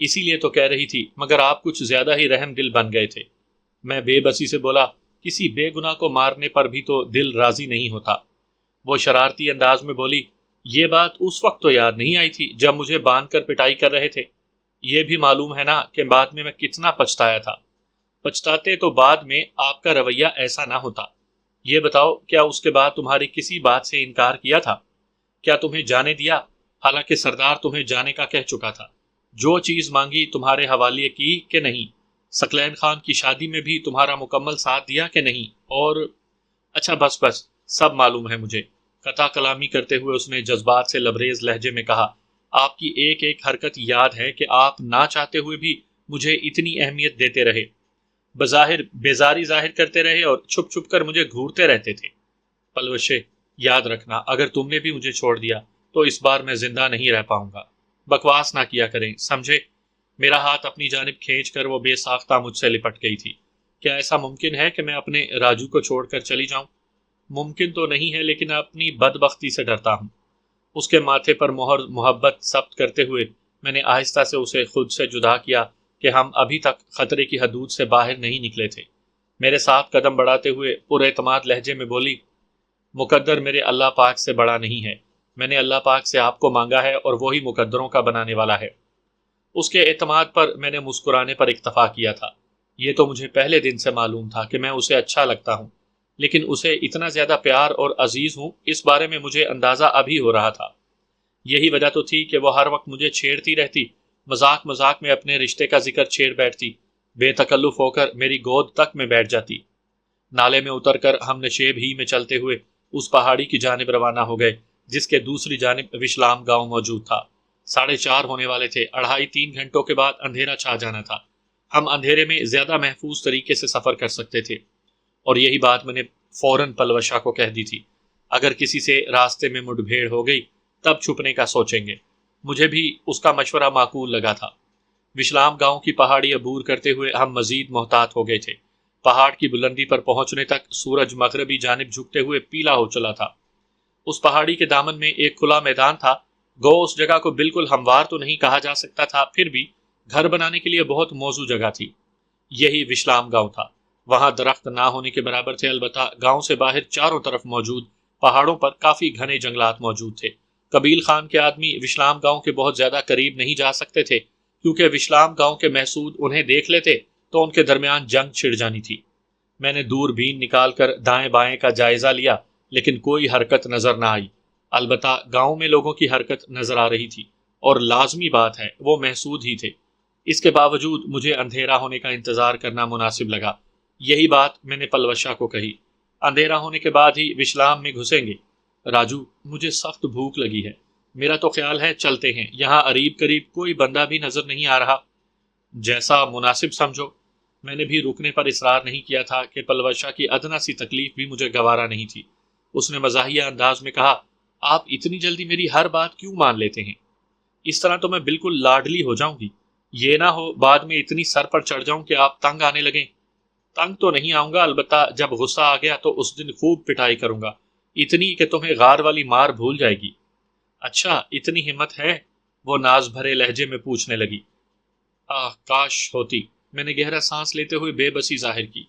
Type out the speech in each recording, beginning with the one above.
اسی لیے تو کہہ رہی تھی، مگر آپ کچھ زیادہ ہی رحم دل بن گئے تھے۔ میں بے بسی سے بولا، کسی بے گناہ کو مارنے پر بھی تو دل راضی نہیں ہوتا۔ وہ شرارتی انداز میں بولی، یہ بات اس وقت تو یاد نہیں آئی تھی جب مجھے باندھ کر پٹائی کر رہے تھے۔ یہ بھی معلوم ہے نا کہ بعد میں کتنا پچھتایا تھا۔ پچھتاتے تو بعد میں آپ کا رویہ ایسا نہ ہوتا۔ یہ بتاؤ، کیا اس کے بعد تمہاری کسی بات سے انکار کیا تھا؟ کیا تمہیں جانے دیا؟ حالانکہ سردار تمہیں جانے کا کہہ چکا تھا۔ جو چیز مانگی تمہارے حوالے کی کہ نہیں؟ ثقلین خان کی شادی میں بھی تمہارا مکمل ساتھ دیا کہ نہیں؟ اور اچھا بس بس، سب معلوم ہے مجھے۔ قطع کلامی کرتے ہوئے اس نے جذبات سے لبریز لہجے میں کہا، آپ کی ایک ایک حرکت یاد ہے کہ آپ نہ چاہتے ہوئے بھی مجھے اتنی اہمیت دیتے رہے، بظاہر بیزاری ظاہر کرتے رہے اور چھپ چھپ کر مجھے گھورتے رہتے تھے۔ پلوشے، یاد رکھنا، اگر تم نے بھی مجھے چھوڑ دیا تو اس بار میں زندہ نہیں رہ پاؤں گا۔ بکواس نہ کیا کریں، سمجھے؟ میرا ہاتھ اپنی جانب کھینچ کر وہ بے ساختہ مجھ سے لپٹ گئی تھی۔ کیا ایسا ممکن ہے کہ میں اپنے راجو کو چھوڑ کر چلی جاؤں؟ ممکن تو نہیں ہے، لیکن اپنی بدبختی سے ڈرتا ہوں۔ اس کے ماتھے پر مہر محبت ثبت کرتے ہوئے میں نے آہستہ سے اسے خود سے جدا کیا کہ ہم ابھی تک خطرے کی حدود سے باہر نہیں نکلے تھے۔ میرے ساتھ قدم بڑھاتے ہوئے پر اعتماد لہجے میں بولی، مقدر میرے اللہ پاک سے بڑا نہیں ہے۔ میں نے اللہ پاک سے آپ کو مانگا ہے اور وہی مقدروں کا بنانے والا ہے۔ اس کے اعتماد پر میں نے مسکرانے پر اکتفا کیا تھا۔ یہ تو مجھے پہلے دن سے معلوم تھا کہ میں اسے اچھا لگتا ہوں، لیکن اسے اتنا زیادہ پیار اور عزیز ہوں، اس بارے میں مجھے اندازہ ابھی ہو رہا تھا۔ یہی وجہ تو تھی کہ وہ ہر وقت مجھے چھیڑتی رہتی، مذاق مذاق میں اپنے رشتے کا ذکر چھیڑ بیٹھتی، بے تکلف ہو کر میری گود تک میں بیٹھ جاتی۔ نالے میں اتر کر ہم نشیب ہی میں چلتے ہوئے اس پہاڑی کی جانب روانہ ہو گئے جس کے دوسری جانب وشلام گاؤں موجود تھا۔ 4:30 ہونے والے تھے، 2.5-3 گھنٹوں کے بعد اندھیرا چھا جانا تھا۔ ہم اندھیرے میں زیادہ محفوظ طریقے سے سفر کر سکتے تھے، اور یہی بات میں نے فوراً پلوشا کو کہہ دی تھی۔ اگر کسی سے راستے میں مڈ بھیڑ ہو گئی تب چھپنے کا سوچیں گے۔ مجھے بھی اس کا مشورہ معقول لگا تھا۔ وشلام گاؤں کی پہاڑی عبور کرتے ہوئے ہم مزید محتاط ہو گئے تھے۔ پہاڑ کی بلندی پر پہنچنے تک سورج مغربی جانب جھکتے ہوئے پیلا ہو چلا تھا۔ اس پہاڑی کے دامن میں ایک کھلا میدان تھا۔ گو اس جگہ کو بالکل ہموار تو نہیں کہا جا سکتا تھا، پھر بھی گھر بنانے کے لیے بہت موزوں جگہ تھی۔ یہی وشلام گاؤں تھا۔ وہاں درخت نہ ہونے کے برابر تھے، البتہ گاؤں سے باہر چاروں طرف موجود پہاڑوں پر کافی گھنے جنگلات موجود تھے۔ قبیل خان کے آدمی وشلام گاؤں کے بہت زیادہ قریب نہیں جا سکتے تھے، کیونکہ وشلام گاؤں کے محسود انہیں دیکھ لیتے تو ان کے درمیان جنگ چھڑ جانی تھی۔ میں نے دور بین نکال کر دائیں بائیں کا جائزہ لیا، لیکن کوئی حرکت نظر نہ آئی۔ البتہ گاؤں میں لوگوں کی حرکت نظر آ رہی تھی، اور لازمی بات ہے وہ محسود ہی تھے۔ اس کے باوجود مجھے اندھیرا ہونے کا انتظار کرنا مناسب لگا۔ یہی بات میں نے پلوشا کو کہی۔ اندھیرا ہونے کے بعد ہی وشلام میں گھسیں گے۔ راجو، مجھے سخت بھوک لگی ہے، میرا تو خیال ہے چلتے ہیں، یہاں قریب قریب کوئی بندہ بھی نظر نہیں آ رہا۔ جیسا مناسب سمجھو۔ میں نے بھی رکنے پر اصرار نہیں کیا تھا کہ پلوشا کی ادنا سی تکلیف بھی مجھے گوارا نہیں تھی۔ اس نے مزاحیہ انداز میں کہا، آپ اتنی جلدی میری ہر بات کیوں مان لیتے ہیں؟ اس طرح تو میں بالکل لاڈلی ہو جاؤں گی۔ یہ نہ ہو بعد میں اتنی سر پر چڑھ جاؤں کہ آپ تنگ آنے لگیں۔ تنگ تو نہیں آؤں گا، البتہ جب غصہ آ گیا تو اس دن خوب پٹائی کروں گا، اتنی کہ تمہیں غار والی مار بھول جائے گی۔ اچھا، اتنی ہمت ہے؟ وہ ناز بھرے لہجے میں پوچھنے لگی۔ کاش ہوتی۔ میں نے گہرا سانس لیتے ہوئے بے بسی ظاہر کی۔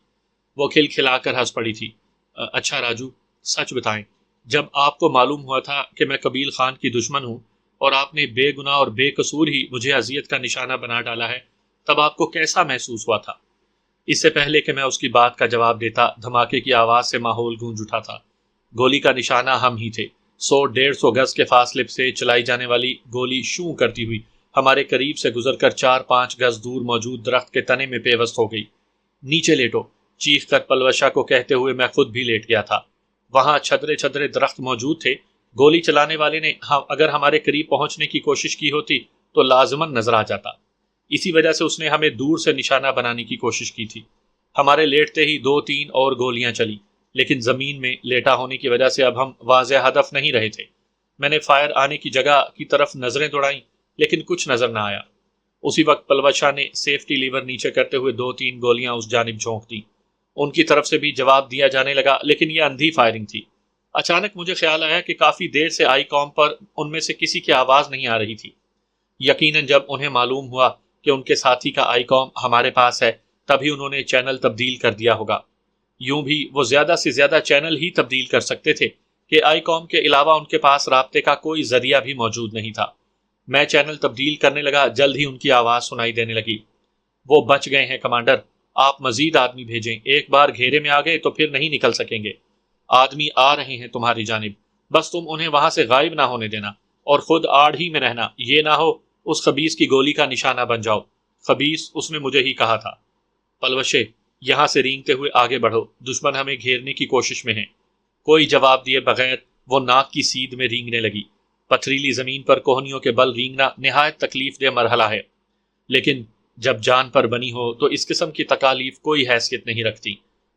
وہ کھلکھلا کر ہنس پڑی تھی۔ اچھا راجو، سچ بتائیں، جب آپ کو معلوم ہوا تھا کہ میں قبیل خان کی دشمن ہوں اور آپ نے بے گناہ اور بے قصور ہی مجھے اذیت کا نشانہ بنا ڈالا ہے، تب آپ کو کیسا محسوس ہوا تھا؟ اس سے پہلے کہ میں اس کی بات کا جواب دیتا، دھماکے کی آواز سے ماحول گونج اٹھا تھا۔ گولی کا نشانہ ہم ہی تھے۔ 100-150 گز کے فاصلے سے چلائی جانے والی گولی شوں کرتی ہوئی ہمارے قریب سے گزر کر 4-5 گز دور موجود درخت کے تنے میں پیوست ہو گئی۔ نیچے لیٹو، چیخ کر پلوشا کو کہتے ہوئے میں خود بھی لیٹ گیا تھا۔ وہاں چھدرے چھدرے درخت موجود تھے۔ گولی چلانے والے نے اگر ہمارے قریب پہنچنے کی کوشش کی ہوتی تو لازماً نظر آ جاتا۔ اسی وجہ سے اس نے ہمیں دور سے نشانہ بنانے کی کوشش کی تھی۔ ہمارے لیٹتے ہی 2-3 اور گولیاں چلی، لیکن زمین میں لیٹا ہونے کی وجہ سے اب ہم واضح ہدف نہیں رہے تھے۔ میں نے فائر آنے کی جگہ کی طرف نظریں دوڑائیں، لیکن کچھ نظر نہ آیا۔ اسی وقت پلوشا نے سیفٹی لیور نیچے کرتے ہوئے 2-3 گولیاں اس جانب جھونک دیں۔ ان کی طرف سے بھی جواب دیا جانے لگا، لیکن یہ اندھی فائرنگ تھی۔ اچانک مجھے خیال آیا کہ کافی دیر سے آئی قوم پر ان میں سے کسی کی آواز نہیں آ رہی تھی۔ یقیناً جب انہیں معلوم ہوا کہ ان کے ساتھی کا آئی کام ہمارے پاس ہے، تبھی انہوں نے چینل تبدیل کر دیا ہوگا۔ یوں بھی وہ زیادہ سے زیادہ چینل ہی تبدیل کر سکتے تھے کہ آئی کام کے علاوہ ان کے پاس رابطے کا کوئی ذریعہ بھی موجود نہیں تھا۔ میں چینل تبدیل کرنے لگا، جلد ہی ان کی آواز سنائی دینے لگی۔ وہ بچ گئے ہیں کمانڈر، آپ مزید آدمی بھیجیں، ایک بار گھیرے میں آ گئے تو پھر نہیں نکل سکیں گے۔ آدمی آ رہے ہیں تمہاری جانب، بس تم انہیں وہاں سے غائب نہ ہونے دینا، اور خود آڑ ہی میں رہنا، یہ نہ ہو اس خبیث کی گولی کا نشانہ بن جاؤ۔ خبیث اس نے مجھے ہی کہا تھا۔ پلوشے، یہاں سے رینگتے ہوئے آگے بڑھو، دشمن ہمیں گھیرنے کی کوشش میں ہے۔ کوئی جواب دیے بغیر وہ ناک کی سیدھ میں رینگنے لگی۔ پتھریلی زمین پر کوہنیوں کے بل رینگنا نہایت تکلیف دہ مرحلہ ہے، لیکن جب جان پر بنی ہو تو اس قسم کی تکالیف کوئی حیثیت نہیں رکھتی۔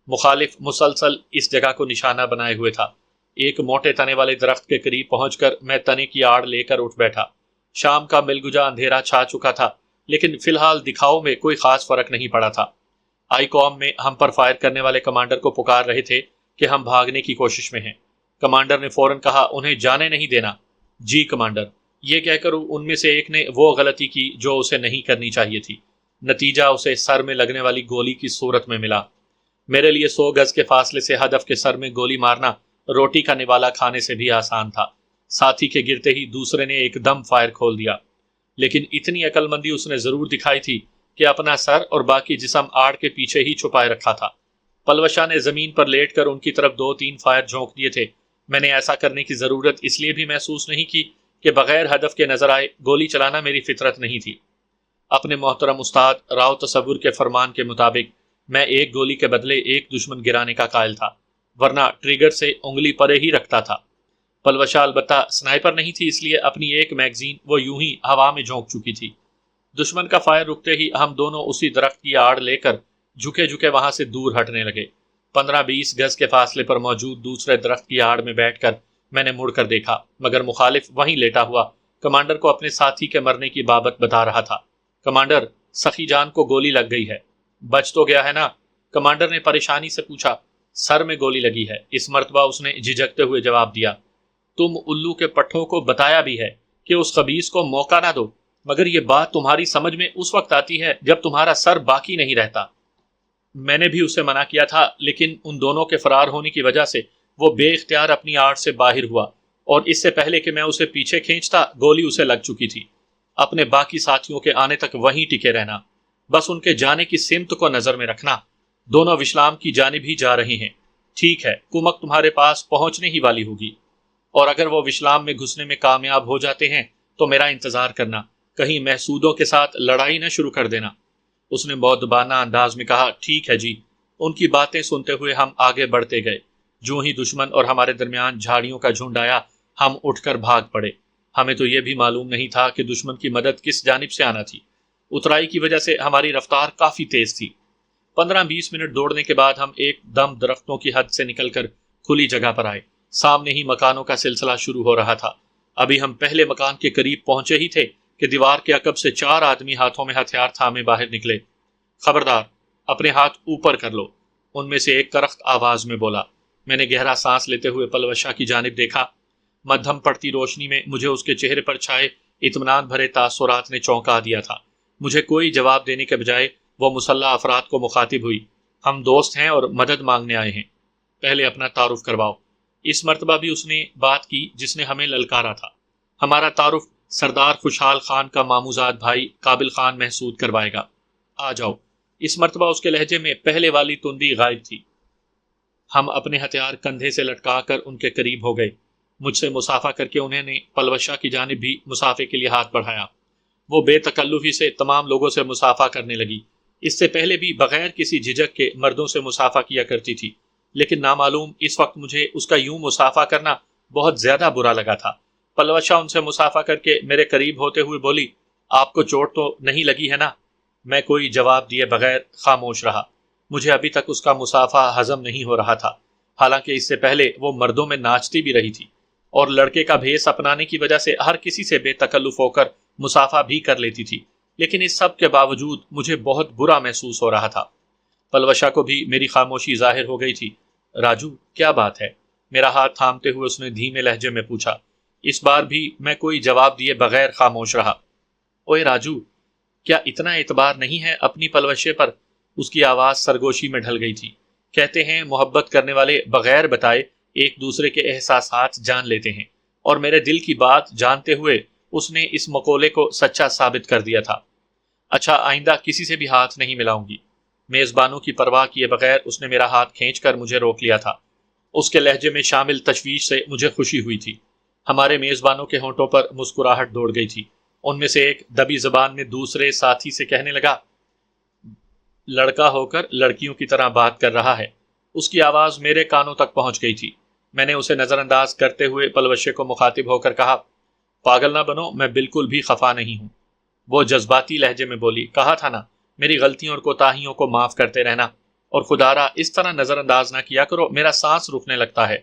مخالف مسلسل اس جگہ کو نشانہ بنائے ہوئے تھا۔ ایک موٹے تنے والے درخت کے قریب پہنچ کر میں تنے کی آڑ لے کر اٹھ بیٹھا۔ شام کا ملگجا اندھیرا چھا چکا تھا، لیکن فی الحال دکھاؤ میں کوئی خاص فرق نہیں پڑا تھا۔ آئی کام میں ہم پر فائر کرنے والے کمانڈر کو پکار رہے تھے کہ ہم بھاگنے کی کوشش میں ہیں۔ کمانڈر نے فوراً کہا، انہیں جانے نہیں دینا۔ جی کمانڈر۔ یہ کہہ کر ان میں سے ایک نے وہ غلطی کی جو اسے نہیں کرنی چاہیے تھی۔ نتیجہ اسے سر میں لگنے والی گولی کی صورت میں ملا۔ میرے لیے 100 گز کے فاصلے سے ہدف کے سر میں گولی مارنا روٹی کا نوالا کھانے سے بھی آسان تھا۔ ساتھی کے گرتے ہی دوسرے نے ایک دم فائر کھول دیا، لیکن اتنی عقل مندی اس نے ضرور دکھائی تھی کہ اپنا سر اور باقی جسم آڑ کے پیچھے ہی چھپائے رکھا تھا۔ پلوشا نے زمین پر لیٹ کر ان کی طرف 2-3 فائر جھونک دیے تھے۔ میں نے ایسا کرنے کی ضرورت اس لیے بھی محسوس نہیں کی کہ بغیر ہدف کے نظر آئے گولی چلانا میری فطرت نہیں تھی۔ اپنے محترم استاد راؤ تصور کے فرمان کے مطابق میں ایک گولی کے بدلے ایک دشمن گرانے کا قائل تھا، ورنہ ٹریگر سے انگلی پرے ہی رکھتا تھا۔ پلوشا البتہ سنائپر نہیں تھی، اس لیے اپنی ایک میگزین وہ یوں ہی ہوا میں جھونک چکی تھی۔ دشمن کا فائر رکتے ہی ہم دونوں اسی درخت کی آڑ لے کر جھکے جھکے وہاں سے دور ہٹنے لگے۔ 15-20 گز کے فاصلے پر موجود دوسرے درخت کی آڑ میں بیٹھ کر میں نے مڑ کر دیکھا، مگر مخالف وہیں لیٹا ہوا کمانڈر کو اپنے ساتھی کے مرنے کی بابت بتا رہا تھا۔ کمانڈر، سخی جان کو گولی لگ گئی ہے، بچ تو گیا ہے نا؟ کمانڈر نے پریشانی سے پوچھا۔ سر میں گولی لگی ہے، اس مرتبہ اس نے جھجکتے ہوئے جواب دیا۔ تم الو کے پٹھوں کو بتایا بھی ہے کہ اس خبیث کو موقع نہ دو، مگر یہ بات تمہاری سمجھ میں اس وقت آتی ہے جب تمہارا سر باقی نہیں رہتا۔ میں نے بھی اسے منع کیا تھا، لیکن ان دونوں کے فرار ہونے کی وجہ سے وہ بے اختیار اپنی آڑ سے باہر ہوا، اور اس سے پہلے کہ میں اسے پیچھے کھینچتا گولی اسے لگ چکی تھی۔ اپنے باقی ساتھیوں کے آنے تک وہیں ٹکے رہنا، بس ان کے جانے کی سمت کو نظر میں رکھنا۔ دونوں وشلام کی جانب ہی جا رہے ہیں۔ ٹھیک ہے، کمک تمہارے پاس پہنچنے ہی والی ہوگی، اور اگر وہ وشلام میں گھسنے میں کامیاب ہو جاتے ہیں تو میرا انتظار کرنا، کہیں محسودوں کے ساتھ لڑائی نہ شروع کر دینا۔ اس نے مؤدبانہ انداز میں کہا۔ ٹھیک ہے جی۔ ان کی باتیں سنتے ہوئے ہم آگے بڑھتے گئے۔ جو ہی دشمن اور ہمارے درمیان جھاڑیوں کا جھنڈ آیا، ہم اٹھ کر بھاگ پڑے۔ ہمیں تو یہ بھی معلوم نہیں تھا کہ دشمن کی مدد کس جانب سے آنا تھی۔ اترائی کی وجہ سے ہماری رفتار کافی تیز تھی۔ 15-20 منٹ دوڑنے کے بعد ہم ایک دم درختوں کی حد سے نکل کر کھلی جگہ پر آئے۔ سامنے ہی مکانوں کا سلسلہ شروع ہو رہا تھا۔ ابھی ہم پہلے مکان کے قریب پہنچے ہی تھے کہ دیوار کے عقب سے 4 آدمی ہاتھوں میں ہتھیار تھامے باہر نکلے۔ خبردار، اپنے ہاتھ اوپر کر لو، ان میں سے ایک کرخت آواز میں بولا۔ میں نے گہرا سانس لیتے ہوئے پلوشا کی جانب دیکھا۔ مدھم پڑتی روشنی میں مجھے اس کے چہرے پر چھائے اطمینان بھرے تاثرات نے چونکا دیا تھا۔ مجھے کوئی جواب دینے کے بجائے وہ مسلح افراد کو مخاطب ہوئی۔ ہم دوست ہیں اور مدد مانگنے آئے ہیں، پہلے اپنا تعارف کرواؤ۔ اس مرتبہ بھی اس نے بات کی جس نے ہمیں للکارا تھا۔ ہمارا تعارف سردار خوشحال خان کا ماموزاد بھائی قابل خان محسود کروائے گا۔ آ جاؤ۔ اس مرتبہ اس کے لہجے میں پہلے والی تندی غائب تھی۔ ہم اپنے ہتھیار کندھے سے لٹکا کر ان کے قریب ہو گئے۔ مجھ سے مسافہ کر کے انہوں نے پلوشا کی جانب بھی مسافے کے لیے ہاتھ بڑھایا۔ وہ بے تکلفی سے تمام لوگوں سے مسافہ کرنے لگی۔ اس سے پہلے بھی بغیر کسی جھجک کے مردوں سے مسافہ کیا کرتی تھی، لیکن نامعلوم اس وقت مجھے اس کا یوں مسافہ کرنا بہت زیادہ برا لگا تھا۔ پلوشا ان سے مسافہ کر کے میرے قریب ہوتے ہوئے بولی، آپ کو چوٹ تو نہیں لگی ہے نا؟ میں کوئی جواب دیے بغیر خاموش رہا۔ مجھے ابھی تک اس کا مسافہ ہضم نہیں ہو رہا تھا، حالانکہ اس سے پہلے وہ مردوں میں ناچتی بھی رہی تھی، اور لڑکے کا بھیس اپنانے کی وجہ سے ہر کسی سے بے تکلف ہو کر مسافہ بھی کر لیتی تھی، لیکن اس سب کے باوجود مجھے بہت برا محسوس ہو رہا تھا۔ پلوشا کو بھی میری خاموشی ظاہر ہو گئی تھی۔ راجو، کیا بات ہے؟ میرا ہاتھ تھامتے ہوئے اس نے دھیمے لہجے میں پوچھا۔ اس بار بھی میں کوئی جواب دیے بغیر خاموش رہا۔ اوئے راجو، کیا اتنا اعتبار نہیں ہے اپنی پلوشے پر؟ اس کی آواز سرگوشی میں ڈھل گئی تھی۔ کہتے ہیں محبت کرنے والے بغیر بتائے ایک دوسرے کے احساسات جان لیتے ہیں، اور میرے دل کی بات جانتے ہوئے اس نے اس مقولے کو سچا ثابت کر دیا تھا۔ اچھا، آئندہ کسی سے بھی ہاتھ نہیں ملاؤں گی۔ میزبانوں کی پرواہ کیے بغیر اس نے میرا ہاتھ کھینچ کر مجھے روک لیا تھا۔ اس کے لہجے میں شامل تشویش سے مجھے خوشی ہوئی تھی۔ ہمارے میزبانوں کے ہونٹوں پر مسکراہٹ دوڑ گئی تھی۔ ان میں سے ایک دبی زبان میں دوسرے ساتھی سے کہنے لگا، لڑکا ہو کر لڑکیوں کی طرح بات کر رہا ہے۔ اس کی آواز میرے کانوں تک پہنچ گئی تھی۔ میں نے اسے نظر انداز کرتے ہوئے پلوشے کو مخاطب ہو کر کہا، پاگل نہ بنو، میں بالکل بھی خفا نہیں ہوں۔ وہ جذباتی لہجے میں بولی، کہا تھا نا میری غلطیوں اور کوتاہیوں کو معاف کرتے رہنا، اور خدارا اس طرح نظر انداز نہ کیا کرو، میرا سانس رکنے لگتا ہے۔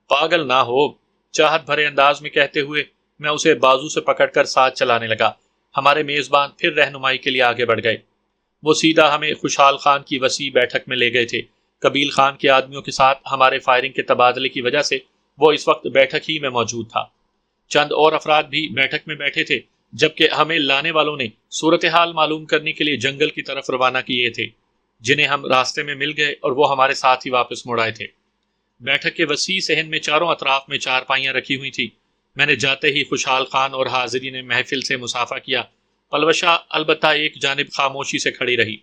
پاگل نہ ہو، چاہت بھرے انداز میں کہتے ہوئے میں اسے بازو سے پکڑ کر ساتھ چلانے لگا۔ ہمارے میزبان پھر رہنمائی کے لیے آگے بڑھ گئے۔ وہ سیدھا ہمیں خوشحال خان کی وسیع بیٹھک میں لے گئے تھے۔ قبیل خان کے آدمیوں کے ساتھ ہمارے فائرنگ کے تبادلے کی وجہ سے وہ اس وقت بیٹھک ہی میں موجود تھا۔ چند اور افراد بھی بیٹھک میں بیٹھے تھے، جبکہ ہمیں لانے والوں نے صورتحال معلوم کرنے کے لیے جنگل کی طرف روانہ کیے تھے، جنہیں ہم راستے میں مل گئے اور وہ ہمارے ساتھ ہی واپس مڑ آئے تھے۔ بیٹھک کے وسیع صحن میں چاروں اطراف میں چارپائیاں رکھی ہوئی تھی۔ میں نے جاتے ہی خوشحال خان اور حاضرین محفل سے مصافحہ کیا۔ پلوشا البتہ ایک جانب خاموشی سے کھڑی رہی۔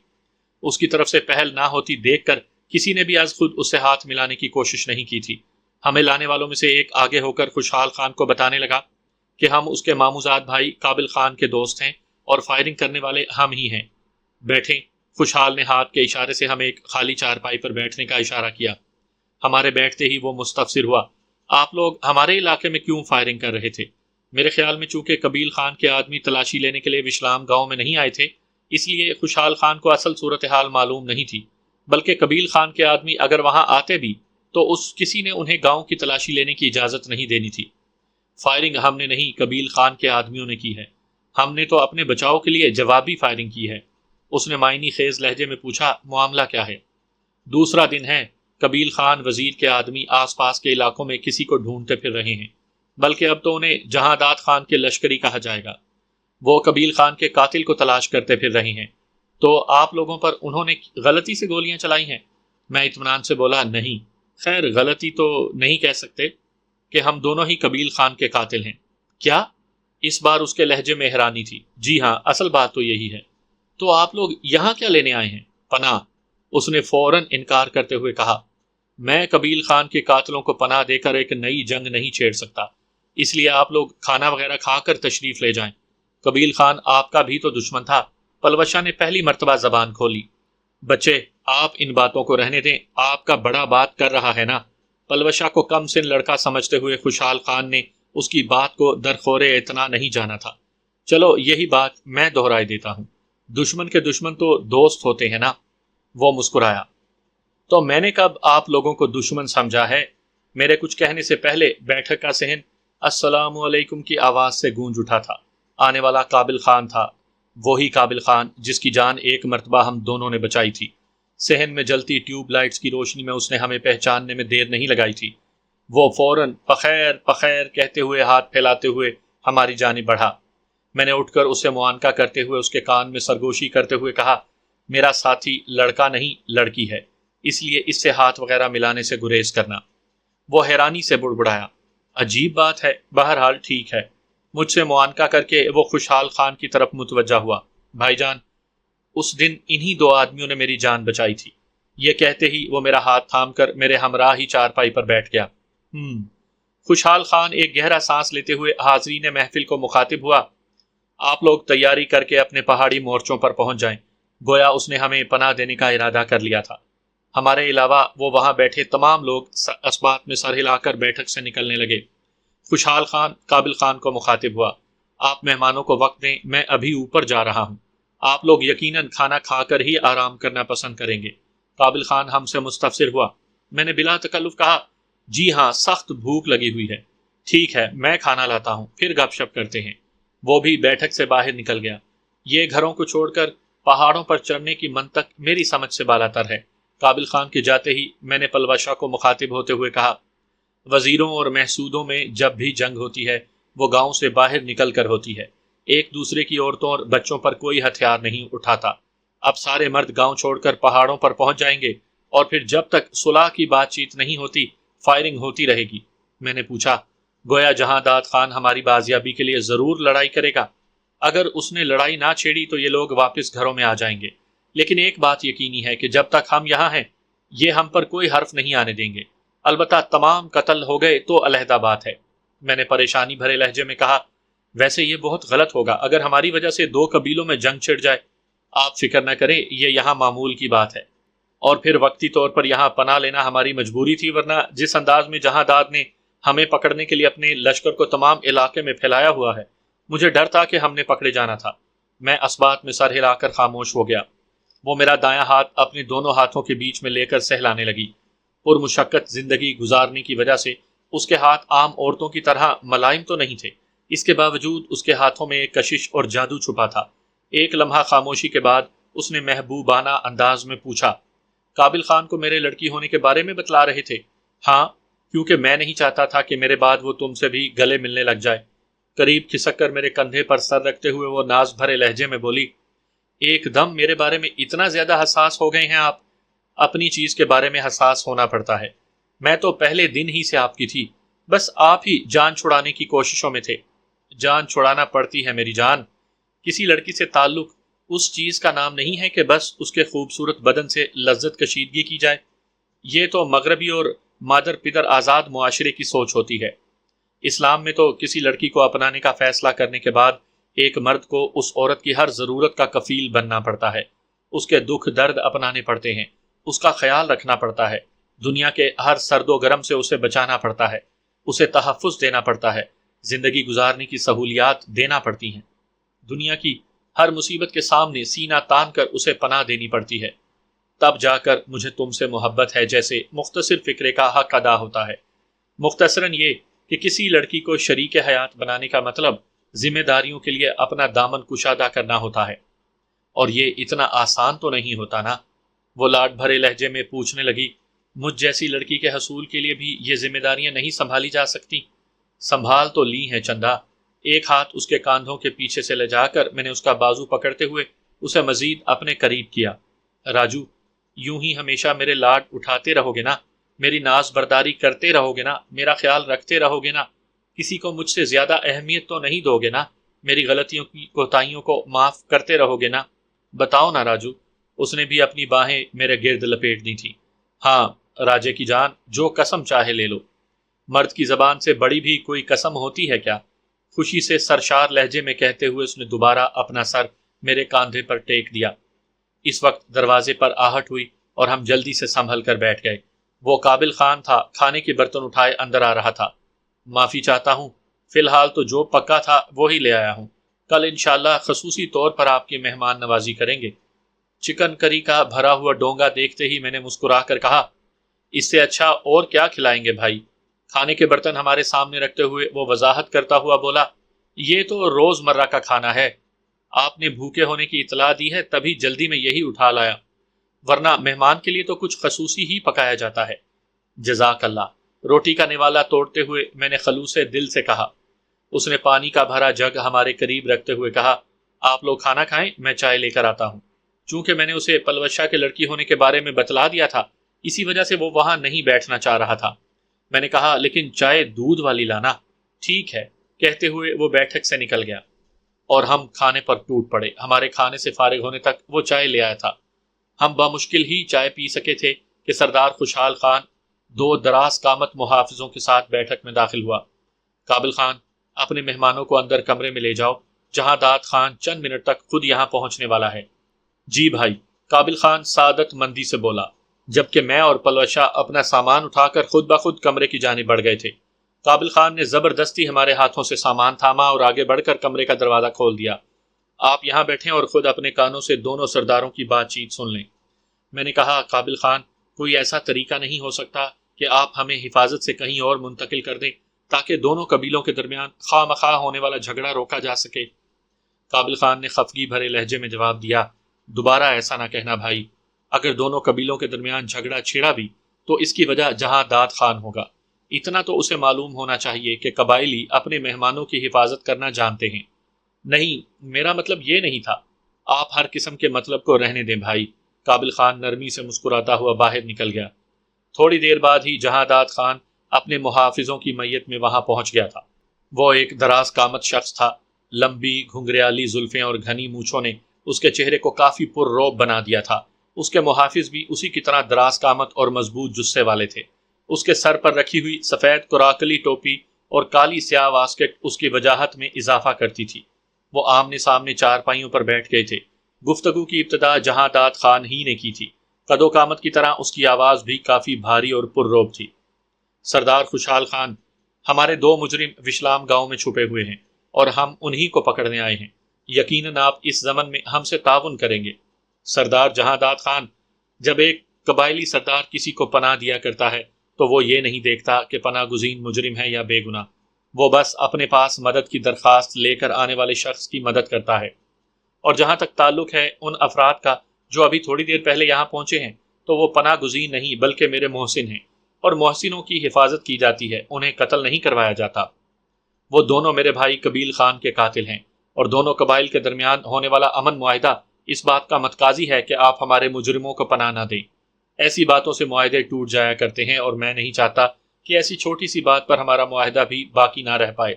اس کی طرف سے پہل نہ ہوتی دیکھ کر کسی نے بھی از خود اس سے ہاتھ ملانے کی کوشش نہیں کی تھی۔ ہمیں لانے والوں میں سے ایک آگے ہو کر خوشحال خان کو بتانے لگا کہ ہم اس کے ماموزاد بھائی قابل خان کے دوست ہیں اور فائرنگ کرنے والے ہم ہی ہیں۔ بیٹھیں۔ خوشحال نے ہاتھ کے اشارے سے ہمیں ایک خالی چارپائی پر بیٹھنے کا اشارہ کیا۔ ہمارے بیٹھتے ہی وہ مستفسر ہوا، آپ لوگ ہمارے علاقے میں کیوں فائرنگ کر رہے تھے؟ میرے خیال میں چونکہ قبیل خان کے آدمی تلاشی لینے کے لیے وشرام گاؤں میں نہیں آئے تھے، اس لیے خوشحال خان کو اصل صورتحال معلوم نہیں تھی، بلکہ قبیل خان کے آدمی اگر وہاں آتے بھی تو کسی نے انہیں گاؤں کی تلاشی لینے کی اجازت نہیں دینی تھی۔ فائرنگ ہم نے نہیں، قبیل خان کے آدمیوں نے کی ہے۔ ہم نے تو اپنے بچاؤ کے لیے جوابی فائرنگ کی ہے۔ اس نے معنی خیز لہجے میں پوچھا، معاملہ کیا ہے؟ دوسرا دن ہے، قبیل خان وزیر کے آدمی آس پاس کے علاقوں میں کسی کو ڈھونڈتے پھر رہے ہیں، بلکہ اب تو انہیں جہاں خان کے لشکری کہا جائے گا۔ وہ قبیل خان کے قاتل کو تلاش کرتے پھر رہے ہیں۔ تو آپ لوگوں پر انہوں نے غلطی سے گولیاں چلائی ہیں؟ میں اطمینان سے بولا، نہیں، خیر غلطی تو نہیں کہہ سکتے کہ ہم دونوں ہی قبیل خان کے قاتل ہیں۔ کیا؟ اس بار اس کے لہجے میں حیرانی تھی۔ جی ہاں، اصل بات تو یہی ہے۔ تو آپ لوگ یہاں کیا لینے آئے ہیں؟ پناہ، اس نے فوراً انکار کرتے ہوئے کہا۔ میں قبیل خان کے قاتلوں کو پناہ دے کر ایک نئی جنگ نہیں چھیڑ سکتا، اس لیے آپ لوگ کھانا وغیرہ کھا کر تشریف لے جائیں۔ قبیل خان آپ کا بھی تو دشمن تھا۔ پلوشا نے پہلی مرتبہ زبان کھولی۔ بچے، آپ ان باتوں کو رہنے دیں، آپ کا بڑا بات کر رہا ہے نا۔ پلوشا کو کم سن لڑکا سمجھتے ہوئے خوشحال خان نے اس کی بات کو درخور اعتنا نہیں جانا تھا۔ چلو یہی بات میں دہرائے دیتا ہوں، دشمن کے دشمن تو دوست ہوتے ہیں نا۔ وہ مسکرایا۔ تو میں نے کب آپ لوگوں کو دشمن سمجھا ہے؟ میرے کچھ کہنے سے پہلے بیٹھک کا صحن السلام علیکم کی آواز سے گونج اٹھا تھا۔ آنے والا قابل خان تھا، وہی قابل خان جس کی جان ایک مرتبہ ہم دونوں نے بچائی تھی۔ صحن میں جلتی ٹیوب لائٹس کی روشنی میں اس نے ہمیں پہچاننے میں دیر نہیں لگائی تھی۔ وہ فوراً بخیر بخیر کہتے ہوئے ہاتھ پھیلاتے ہوئے ہماری جانب بڑھا۔ میں نے اٹھ کر اسے معانقہ کرتے ہوئے اس کے کان میں سرگوشی کرتے ہوئے کہا، میرا ساتھی لڑکا نہیں لڑکی ہے، اس لیے اس سے ہاتھ وغیرہ ملانے سے گریز کرنا۔ وہ حیرانی سے بڑبڑایا، عجیب بات ہے، بہرحال ٹھیک ہے۔ مجھ سے معانقہ کر کے وہ خوشحال خان کی طرف متوجہ ہوا۔ بھائی جان، اس دن انہی دو آدمیوں نے میری جان بچائی تھی۔ یہ کہتے ہی وہ میرا ہاتھ تھام کر میرے ہمراہ ہی چارپائی پر بیٹھ گیا۔ خوشحال خان ایک گہرا سانس لیتے ہوئے حاضرین محفل کو مخاطب ہوا، آپ لوگ تیاری کر کے اپنے پہاڑی مورچوں پر پہنچ جائیں۔ گویا اس نے ہمیں پناہ دینے کا ارادہ کر لیا تھا۔ ہمارے علاوہ وہ وہاں بیٹھے تمام لوگ اسبات میں سر ہلا کر بیٹھک سے نکلنے لگے۔ خوشحال خان قابل خان کو مخاطب ہوا، آپ مہمانوں کو وقت دیں، میں ابھی اوپر جا رہا ہوں۔ آپ لوگ یقیناً کھانا کھا کر ہی آرام کرنا پسند کریں گے۔ قابل خان ہم سے مستفسر ہوا۔ میں نے بلا تکلف کہا، جی ہاں، سخت بھوک لگی ہوئی ہے۔ ٹھیک ہے، میں کھانا لاتا ہوں، پھر گپ شپ کرتے ہیں۔ وہ بھی بیٹھک سے باہر نکل گیا۔ یہ گھروں کو چھوڑ کر پہاڑوں پر چڑھنے کی منطق میری سمجھ سے بالاتر ہے۔ قابل خان کے جاتے ہی میں نے پلوشا کو مخاطب ہوتے ہوئے کہا، وزیروں اور محسودوں میں جب بھی جنگ ہوتی ہے وہ گاؤں سے باہر نکل کر ہوتی ہے، ایک دوسرے کی عورتوں اور بچوں پر کوئی ہتھیار نہیں اٹھاتا۔ اب سارے مرد گاؤں چھوڑ کر پہاڑوں پر پہنچ جائیں گے اور پھر جب تک صلح کی بات چیت نہیں ہوتی فائرنگ ہوتی رہے گی۔ میں نے پوچھا، گویا جہاں داد خان ہماری بازیابی کے لیے ضرور لڑائی کرے گا۔ اگر اس نے لڑائی نہ چھیڑی تو یہ لوگ واپس گھروں میں آ جائیں گے، لیکن ایک بات یقینی ہے کہ جب تک ہم یہاں ہیں یہ ہم پر کوئی حرف نہیں آنے دیں گے، البتہ تمام قتل ہو گئے تو علیحدہ بات ہے۔ میں نے پریشانی بھرے لہجے میں کہا، ویسے یہ بہت غلط ہوگا اگر ہماری وجہ سے دو قبیلوں میں جنگ چھڑ جائے۔ آپ فکر نہ کریں، یہ یہاں معمول کی بات ہے، اور پھر وقتی طور پر یہاں پناہ لینا ہماری مجبوری تھی، ورنہ جس انداز میں جہاں داد نے ہمیں پکڑنے کے لیے اپنے لشکر کو تمام علاقے میں پھیلایا ہوا ہے، مجھے ڈر تھا کہ ہم نے پکڑے جانا تھا۔ میں اسبات میں سر ہلا کر خاموش ہو گیا۔ وہ میرا دایاں ہاتھ اپنے دونوں ہاتھوں کے بیچ میں لے کر سہلانے لگی۔ پرمشقت زندگی گزارنے کی وجہ سے اس کے ہاتھ عام عورتوں کی طرح ملائم تو نہیں تھے، اس کے باوجود اس کے ہاتھوں میں ایک کشش اور جادو چھپا تھا۔ ایک لمحہ خاموشی کے بعد اس نے محبوبانہ انداز میں پوچھا، قابل خان کو میرے لڑکی ہونے کے بارے میں بتلا رہے تھے؟ ہاں، کیونکہ میں نہیں چاہتا تھا کہ میرے بعد وہ تم سے بھی گلے ملنے لگ جائے۔ قریب کھسک کر میرے کندھے پر سر رکھتے ہوئے وہ ناز بھرے لہجے میں بولی، ایک دم میرے بارے میں اتنا زیادہ حساس ہو گئے ہیں آپ؟ اپنی چیز کے بارے میں حساس ہونا پڑتا ہے، میں تو پہلے دن ہی سے آپ کی تھی، بس آپ ہی جان چھڑانے کی کوششوں میں تھے۔ جان چھڑانا پڑتی ہے میری جان، کسی لڑکی سے تعلق اس چیز کا نام نہیں ہے کہ بس اس کے خوبصورت بدن سے لذت کشیدگی کی جائے۔ یہ تو مغربی اور مادر پدر آزاد معاشرے کی سوچ ہوتی ہے۔ اسلام میں تو کسی لڑکی کو اپنانے کا فیصلہ کرنے کے بعد ایک مرد کو اس عورت کی ہر ضرورت کا کفیل بننا پڑتا ہے، اس کے دکھ درد اپنانے پڑتے ہیں، اس کا خیال رکھنا پڑتا ہے، دنیا کے ہر سرد و گرم سے اسے بچانا پڑتا ہے، اسے تحفظ دینا پڑتا ہے، زندگی گزارنے کی سہولیات دینا پڑتی ہیں، دنیا کی ہر مصیبت کے سامنے سینہ تان کر اسے پناہ دینی پڑتی ہے۔ تب جا کر مجھے تم سے محبت ہے جیسے مختصر فکرے کا حق ادا ہوتا ہے۔ مختصراً یہ کہ کسی لڑکی کو شریک حیات بنانے کا مطلب ذمہ داریوں کے لیے اپنا دامن کشادہ کرنا ہوتا ہے، اور یہ اتنا آسان تو نہیں ہوتا نا۔ وہ لاڈ بھرے لہجے میں پوچھنے لگی، مجھ جیسی لڑکی کے حصول کے لیے بھی یہ ذمہ داریاں نہیں سنبھالی جا سکتی؟ سنبھال تو لی ہیں چندا۔ ایک ہاتھ اس کے کاندھوں کے پیچھے سے لے جا کر میں نے اس کا بازو پکڑتے ہوئے اسے مزید اپنے قریب کیا۔ راجو، یوں ہی ہمیشہ میرے لاڈ اٹھاتے رہو گے نا؟ میری ناز برداری کرتے رہو گے نا؟ میرا خیال رکھتے رہو گے نا؟ کسی کو مجھ سے زیادہ اہمیت تو نہیں دو گے نا؟ میری غلطیوں کی کوتاہیوں کو معاف کرتے رہو گے نا؟ بتاؤ نا راجو۔ اس نے بھی اپنی باہیں میرے گرد لپیٹ دی تھی۔ ہاں راجے کی جان، جو قسم چاہے لے لو۔ مرد کی زبان سے بڑی بھی کوئی قسم ہوتی ہے کیا؟ خوشی سے سرشار لہجے میں کہتے ہوئے اس نے دوبارہ اپنا سر میرے کاندھے پر ٹیک دیا۔ اس وقت دروازے پر آہٹ ہوئی اور ہم جلدی سے سنبھل کر بیٹھ گئے۔ وہ قابل خان تھا، کھانے کے برتن اٹھائے اندر آ رہا تھا۔ معافی چاہتا ہوں، فی الحال تو جو پکا تھا وہی لے آیا ہوں، کل انشاءاللہ خصوصی طور پر آپ کی مہمان نوازی کریں گے۔ چکن کری کا بھرا ہوا ڈونگا دیکھتے ہی میں نے مسکرا کر کہا، اس سے اچھا اور کیا کھلائیں گے بھائی؟ کھانے کے برتن ہمارے سامنے رکھتے ہوئے وہ وضاحت کرتا ہوا بولا، یہ تو روز مرہ کا کھانا ہے، آپ نے بھوکے ہونے کی اطلاع دی ہے تبھی جلدی میں یہی اٹھا لایا، ورنہ مہمان کے لیے تو کچھ خصوصی ہی پکایا جاتا ہے۔ جزاک اللہ۔ روٹی کا نوالا توڑتے ہوئے میں نے خلوص دل سے کہا۔ اس نے پانی کا بھرا جگ ہمارے قریب رکھتے ہوئے کہا، آپ لوگ کھانا کھائیں، میں چائے لے کر آتا ہوں۔ چونکہ میں نے اسے پلوشا کے لڑکی ہونے کے بارے میں بتلا دیا تھا، اسی وجہ سے وہ وہاں نہیں بیٹھنا چاہ رہا تھا۔ میں نے کہا، لیکن چائے دودھ والی لانا۔ ٹھیک ہے، کہتے ہوئے وہ بیٹھک سے نکل گیا اور ہم کھانے پر ٹوٹ پڑے۔ ہمارے کھانے سے فارغ ہونے تک وہ چائے لے آیا تھا۔ ہم بمشکل ہی چائے پی سکے تھے کہ سردار خوشحال خان دو دراز قامت محافظوں کے ساتھ بیٹھک میں داخل ہوا۔ قابل خان، اپنے مہمانوں کو اندر کمرے میں لے جاؤ، جہاں داد خان چند منٹ تک خود یہاں پہنچنے والا ہے۔ جی بھائی، قابل خان سعادت مندی سے بولا، جبکہ میں اور پلوشا اپنا سامان اٹھا کر خود بخود کمرے کی جانب بڑھ گئے تھے۔ قابل خان نے زبردستی ہمارے ہاتھوں سے سامان تھاما اور آگے بڑھ کر کمرے کا دروازہ کھول دیا۔ آپ یہاں بیٹھیں اور خود اپنے کانوں سے دونوں سرداروں کی بات چیت سن لیں۔ میں نے کہا، قابل خان، کوئی ایسا طریقہ نہیں ہو سکتا کہ آپ ہمیں حفاظت سے کہیں اور منتقل کر دیں تاکہ دونوں قبیلوں کے درمیان خواہ مخواہ ہونے والا جھگڑا روکا جا سکے؟ قابل خان نے خفگی بھرے لہجے میں جواب دیا، دوبارہ ایسا نہ کہنا بھائی، اگر دونوں قبیلوں کے درمیان جھگڑا چھڑا بھی تو اس کی وجہ جہاں داد خان ہوگا۔ اتنا تو اسے معلوم ہونا چاہیے کہ قبائلی اپنے مہمانوں کی حفاظت کرنا جانتے ہیں۔ نہیں، میرا مطلب یہ نہیں تھا۔ آپ ہر قسم کے مطلب کو رہنے دیں بھائی۔ قابل خان نرمی سے مسکراتا ہوا باہر نکل گیا۔ تھوڑی دیر بعد ہی جہاں داد خان اپنے محافظوں کی میت میں وہاں پہنچ گیا تھا۔ وہ ایک دراز قامت شخص تھا۔ لمبی گھنگریالی زلفیں اور گھنی مونچھوں نے اس کے چہرے کو کافی پر روب بنا دیا تھا۔ اس کے محافظ بھی اسی کی طرح دراز قامت اور مضبوط جثے والے تھے۔ اس کے سر پر رکھی ہوئی سفید کوراکلی ٹوپی اور کالی سیاہ واسکٹ اس کی وجاہت میں اضافہ کرتی تھی۔ وہ آمنے سامنے چار پائیوں پر بیٹھ گئے تھے۔ گفتگو کی ابتدا جہاں داد خان ہی نے کی تھی۔ قد و قامت کی طرح اس کی آواز بھی کافی بھاری اور پر روب تھی۔ سردار خوشحال خان، ہمارے دو مجرم وشلام گاؤں میں چھپے ہوئے ہیں اور ہم انہی کو پکڑنے آئے ہیں۔ یقیناً آپ اس ضمن میں ہم سے تعاون کریں گے۔ سردار جہاں داد خان، جب ایک قبائلی سردار کسی کو پناہ دیا کرتا ہے تو وہ یہ نہیں دیکھتا کہ پناہ گزین مجرم ہے یا بے گناہ۔ وہ بس اپنے پاس مدد کی درخواست لے کر آنے والے شخص کی مدد کرتا ہے۔ اور جہاں تک تعلق ہے ان افراد کا جو ابھی تھوڑی دیر پہلے یہاں پہنچے ہیں، تو وہ پناہ گزین نہیں بلکہ میرے محسن ہیں، اور محسنوں کی حفاظت کی جاتی ہے، انہیں قتل نہیں کروایا جاتا۔ وہ دونوں میرے بھائی قبیل خان کے قاتل ہیں، اور دونوں قبائل کے درمیان ہونے والا امن معاہدہ اس بات کا متقاضی ہے کہ آپ ہمارے مجرموں کو پناہ نہ دیں۔ ایسی باتوں سے معاہدے ٹوٹ جایا کرتے ہیں، اور میں نہیں چاہتا کہ ایسی چھوٹی سی بات پر ہمارا معاہدہ بھی باقی نہ رہ پائے۔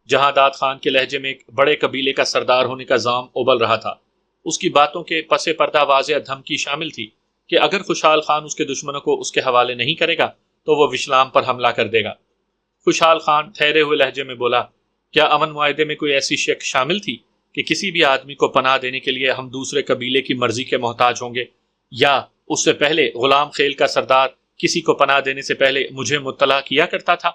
جہاں داد خان کے لہجے میں ایک بڑے قبیلے کا سردار ہونے کا زام ابل رہا تھا۔ اس کی باتوں کے پس پردہ واضح دھمکی شامل تھی کہ اگر خوشحال خان اس کے دشمنوں کو اس کے حوالے نہیں کرے گا تو وہ وشلام پر حملہ کر دے گا۔ خوشحال خان ٹھہرے ہوئے لہجے میں بولا، کیا امن معاہدے میں کوئی ایسی شک شامل تھی کہ کسی بھی آدمی کو پناہ دینے کے لیے ہم دوسرے قبیلے کی مرضی کے محتاج ہوں گے، یا اس سے پہلے غلام خیل کا سردار کسی کو پناہ دینے سے پہلے مجھے مطلع کیا کرتا تھا؟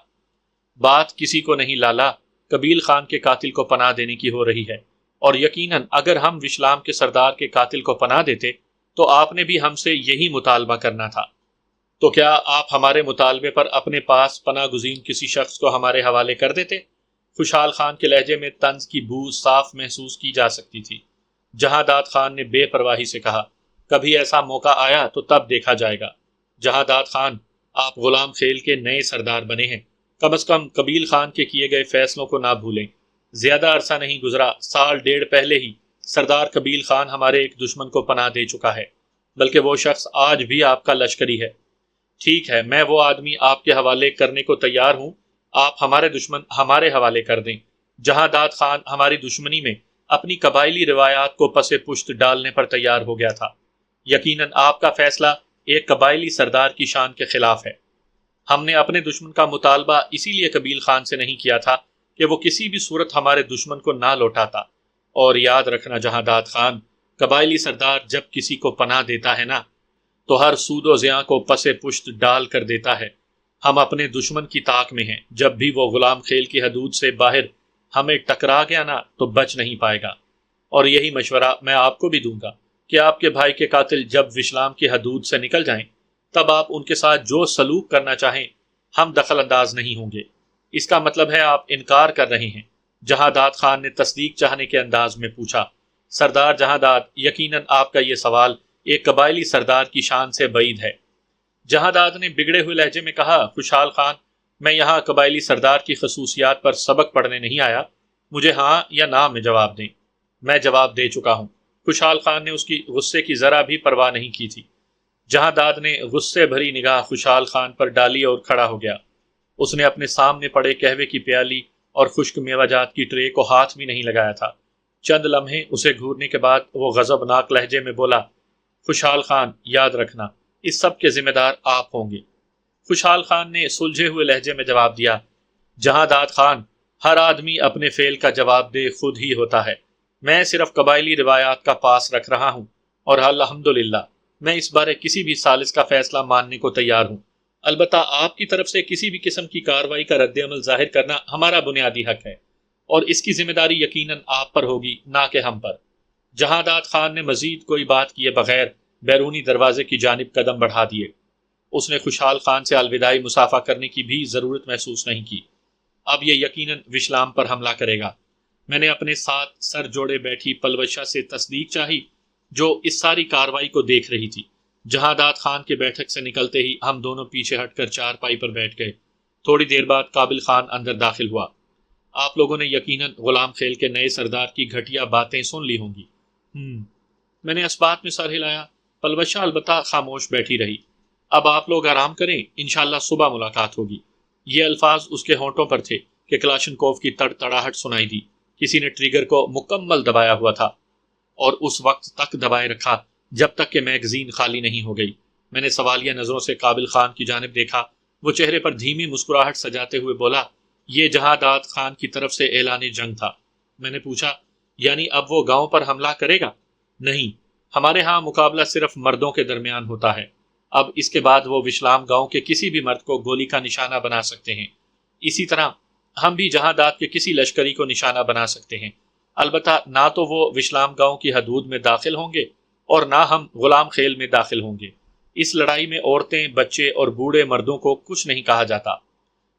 بات کسی کو نہیں لالا، قبیل خان کے قاتل کو پناہ دینے کی ہو رہی ہے، اور یقیناً اگر ہم وشلام کے سردار کے قاتل کو پناہ دیتے تو آپ نے بھی ہم سے یہی مطالبہ کرنا تھا۔ تو کیا آپ ہمارے مطالبے پر اپنے پاس پناہ گزین کسی شخص کو ہمارے حوالے کر دیتے؟ خوشحال خان کے لہجے میں طنز کی بو صاف محسوس کی جا سکتی تھی۔ جہاں داد خان نے بے پرواہی سے کہا، کبھی ایسا موقع آیا تو تب دیکھا جائے گا۔ جہاں داد خان، آپ غلام خیل کے نئے سردار بنے ہیں، کم از کم قبیل خان کے کیے گئے فیصلوں کو نہ بھولیں۔ زیادہ عرصہ نہیں گزرا، سال ڈیڑھ پہلے ہی سردار قبیل خان ہمارے ایک دشمن کو پناہ دے چکا ہے، بلکہ وہ شخص آج بھی آپ کا لشکری ہے۔ ٹھیک ہے، میں وہ آدمی آپ کے حوالے کرنے کو تیار ہوں، آپ ہمارے دشمن ہمارے حوالے کر دیں۔ جہاں داد خان ہماری دشمنی میں اپنی قبائلی روایات کو پس پشت ڈالنے پر تیار ہو گیا تھا۔ یقیناً آپ کا فیصلہ ایک قبائلی سردار کی شان کے خلاف ہے۔ ہم نے اپنے دشمن کا مطالبہ اسی لیے قبیل خان سے نہیں کیا تھا کہ وہ کسی بھی صورت ہمارے دشمن کو نہ لوٹاتا۔ اور یاد رکھنا جہاں داد خان، قبائلی سردار جب کسی کو پناہ دیتا ہے نا، تو ہر سود و زیاں کو پس پشت ڈال کر دیتا ہے۔ ہم اپنے دشمن کی طاق میں ہیں، جب بھی وہ غلام خیل کی حدود سے باہر ہمیں ٹکرا گیا نا تو بچ نہیں پائے گا۔ اور یہی مشورہ میں آپ کو بھی دوں گا کہ آپ کے بھائی کے قاتل جب وشلام کی حدود سے نکل جائیں تب آپ ان کے ساتھ جو سلوک کرنا چاہیں ہم دخل انداز نہیں ہوں گے۔ اس کا مطلب ہے آپ انکار کر رہے ہیں؟ جہاں داد خان نے تصدیق چاہنے کے انداز میں پوچھا۔ سردار جہاں داد، یقیناً آپ کا یہ سوال ایک قبائلی سردار کی شان سے بعید ہے۔ جہاں داد نے بگڑے ہوئے لہجے میں کہا، خوشحال خان، میں یہاں قبائلی سردار کی خصوصیات پر سبق پڑھنے نہیں آیا، مجھے ہاں یا نہ میں جواب دیں۔ میں جواب دے چکا ہوں۔ خوشحال خان نے اس کی غصے کی ذرا بھی پرواہ نہیں کی تھی۔ جہاں داد نے غصے بھری نگاہ خوشحال خان پر ڈالی اور کھڑا ہو گیا۔ اس نے اپنے سامنے پڑے قہوے کی پیالی اور خشک میوہ جات کی ٹرے کو ہاتھ بھی نہیں لگایا تھا۔ چند لمحے اسے گھورنے کے بعد وہ غضبناک لہجے میں بولا، خوشحال خان، یاد رکھنا اس سب کے ذمہ دار آپ ہوں گے۔ خوشحال خان نے سلجھے ہوئے لہجے میں جواب دیا، جہاں داد خان، ہر آدمی اپنے فعل کا جواب دے خود ہی ہوتا ہے۔ میں صرف قبائلی روایات کا پاس رکھ رہا ہوں، اور الحمدللہ میں اس بارے کسی بھی ثالث کا فیصلہ ماننے کو تیار ہوں۔ البتہ آپ کی طرف سے کسی بھی قسم کی کارروائی کا رد عمل ظاہر کرنا ہمارا بنیادی حق ہے، اور اس کی ذمہ داری یقیناً آپ پر ہوگی، نہ کہ ہم پر۔ جہاں داد خان نے مزید کوئی بات کیے بغیر بیرونی دروازے کی جانب قدم بڑھا دیے۔ اس نے خوشحال خان سے الوداعی مصافحہ کرنے کی بھی ضرورت محسوس نہیں کی۔ اب یہ یقیناً وشلام پر حملہ کرے گا۔ میں نے اپنے ساتھ سر جوڑے بیٹھی پلوشا سے تصدیق چاہی جو اس ساری کاروائی کو دیکھ رہی تھی۔ جہاں داد خان کے بیٹھک سے نکلتے ہی ہم دونوں پیچھے ہٹ کر چارپائی پر بیٹھ گئے۔ تھوڑی دیر بعد قابل خان اندر داخل ہوا۔ آپ لوگوں نے یقیناً غلام خیل کے نئے سردار کی گھٹیا باتیں سن لی ہوں گی۔ میں نے اس بات میں سر ہلایا۔ پلوشہ البتہ خاموش بیٹھی رہی۔ اب آپ لوگ آرام کریں، انشاءاللہ صبح ملاقات ہوگی۔ یہ الفاظ اس کے ہونٹوں پر تھے کہ کلاشنکوف کی تڑتڑاہٹ سنائی دی۔ کسی نے ٹریگر کو مکمل دبایا ہوا تھا اور اس وقت تک دبائے رکھا جب تک کہ میگزین خالی نہیں ہو گئی۔ میں نے سوالیہ نظروں سے قابل خان کی جانب دیکھا۔ وہ چہرے پر دھیمی مسکراہٹ سجاتے ہوئے بولا، یہ جہادات خان کی طرف سے اعلان جنگ تھا۔ میں نے پوچھا، یعنی اب وہ گاؤں پر حملہ کرے گا؟ نہیں، ہمارے ہاں مقابلہ صرف مردوں کے درمیان ہوتا ہے۔ اب اس کے بعد وہ وشلام گاؤں کے کسی بھی مرد کو گولی کا نشانہ بنا سکتے ہیں۔ اسی طرح ہم بھی جہادات کے کسی لشکری کو نشانہ بنا سکتے ہیں۔ البتہ نہ تو وہ وشلام گاؤں کی حدود میں داخل ہوں گے اور نہ ہم غلام خیل میں داخل ہوں گے۔ اس لڑائی میں عورتیں، بچے اور بوڑھے مردوں کو کچھ نہیں کہا جاتا۔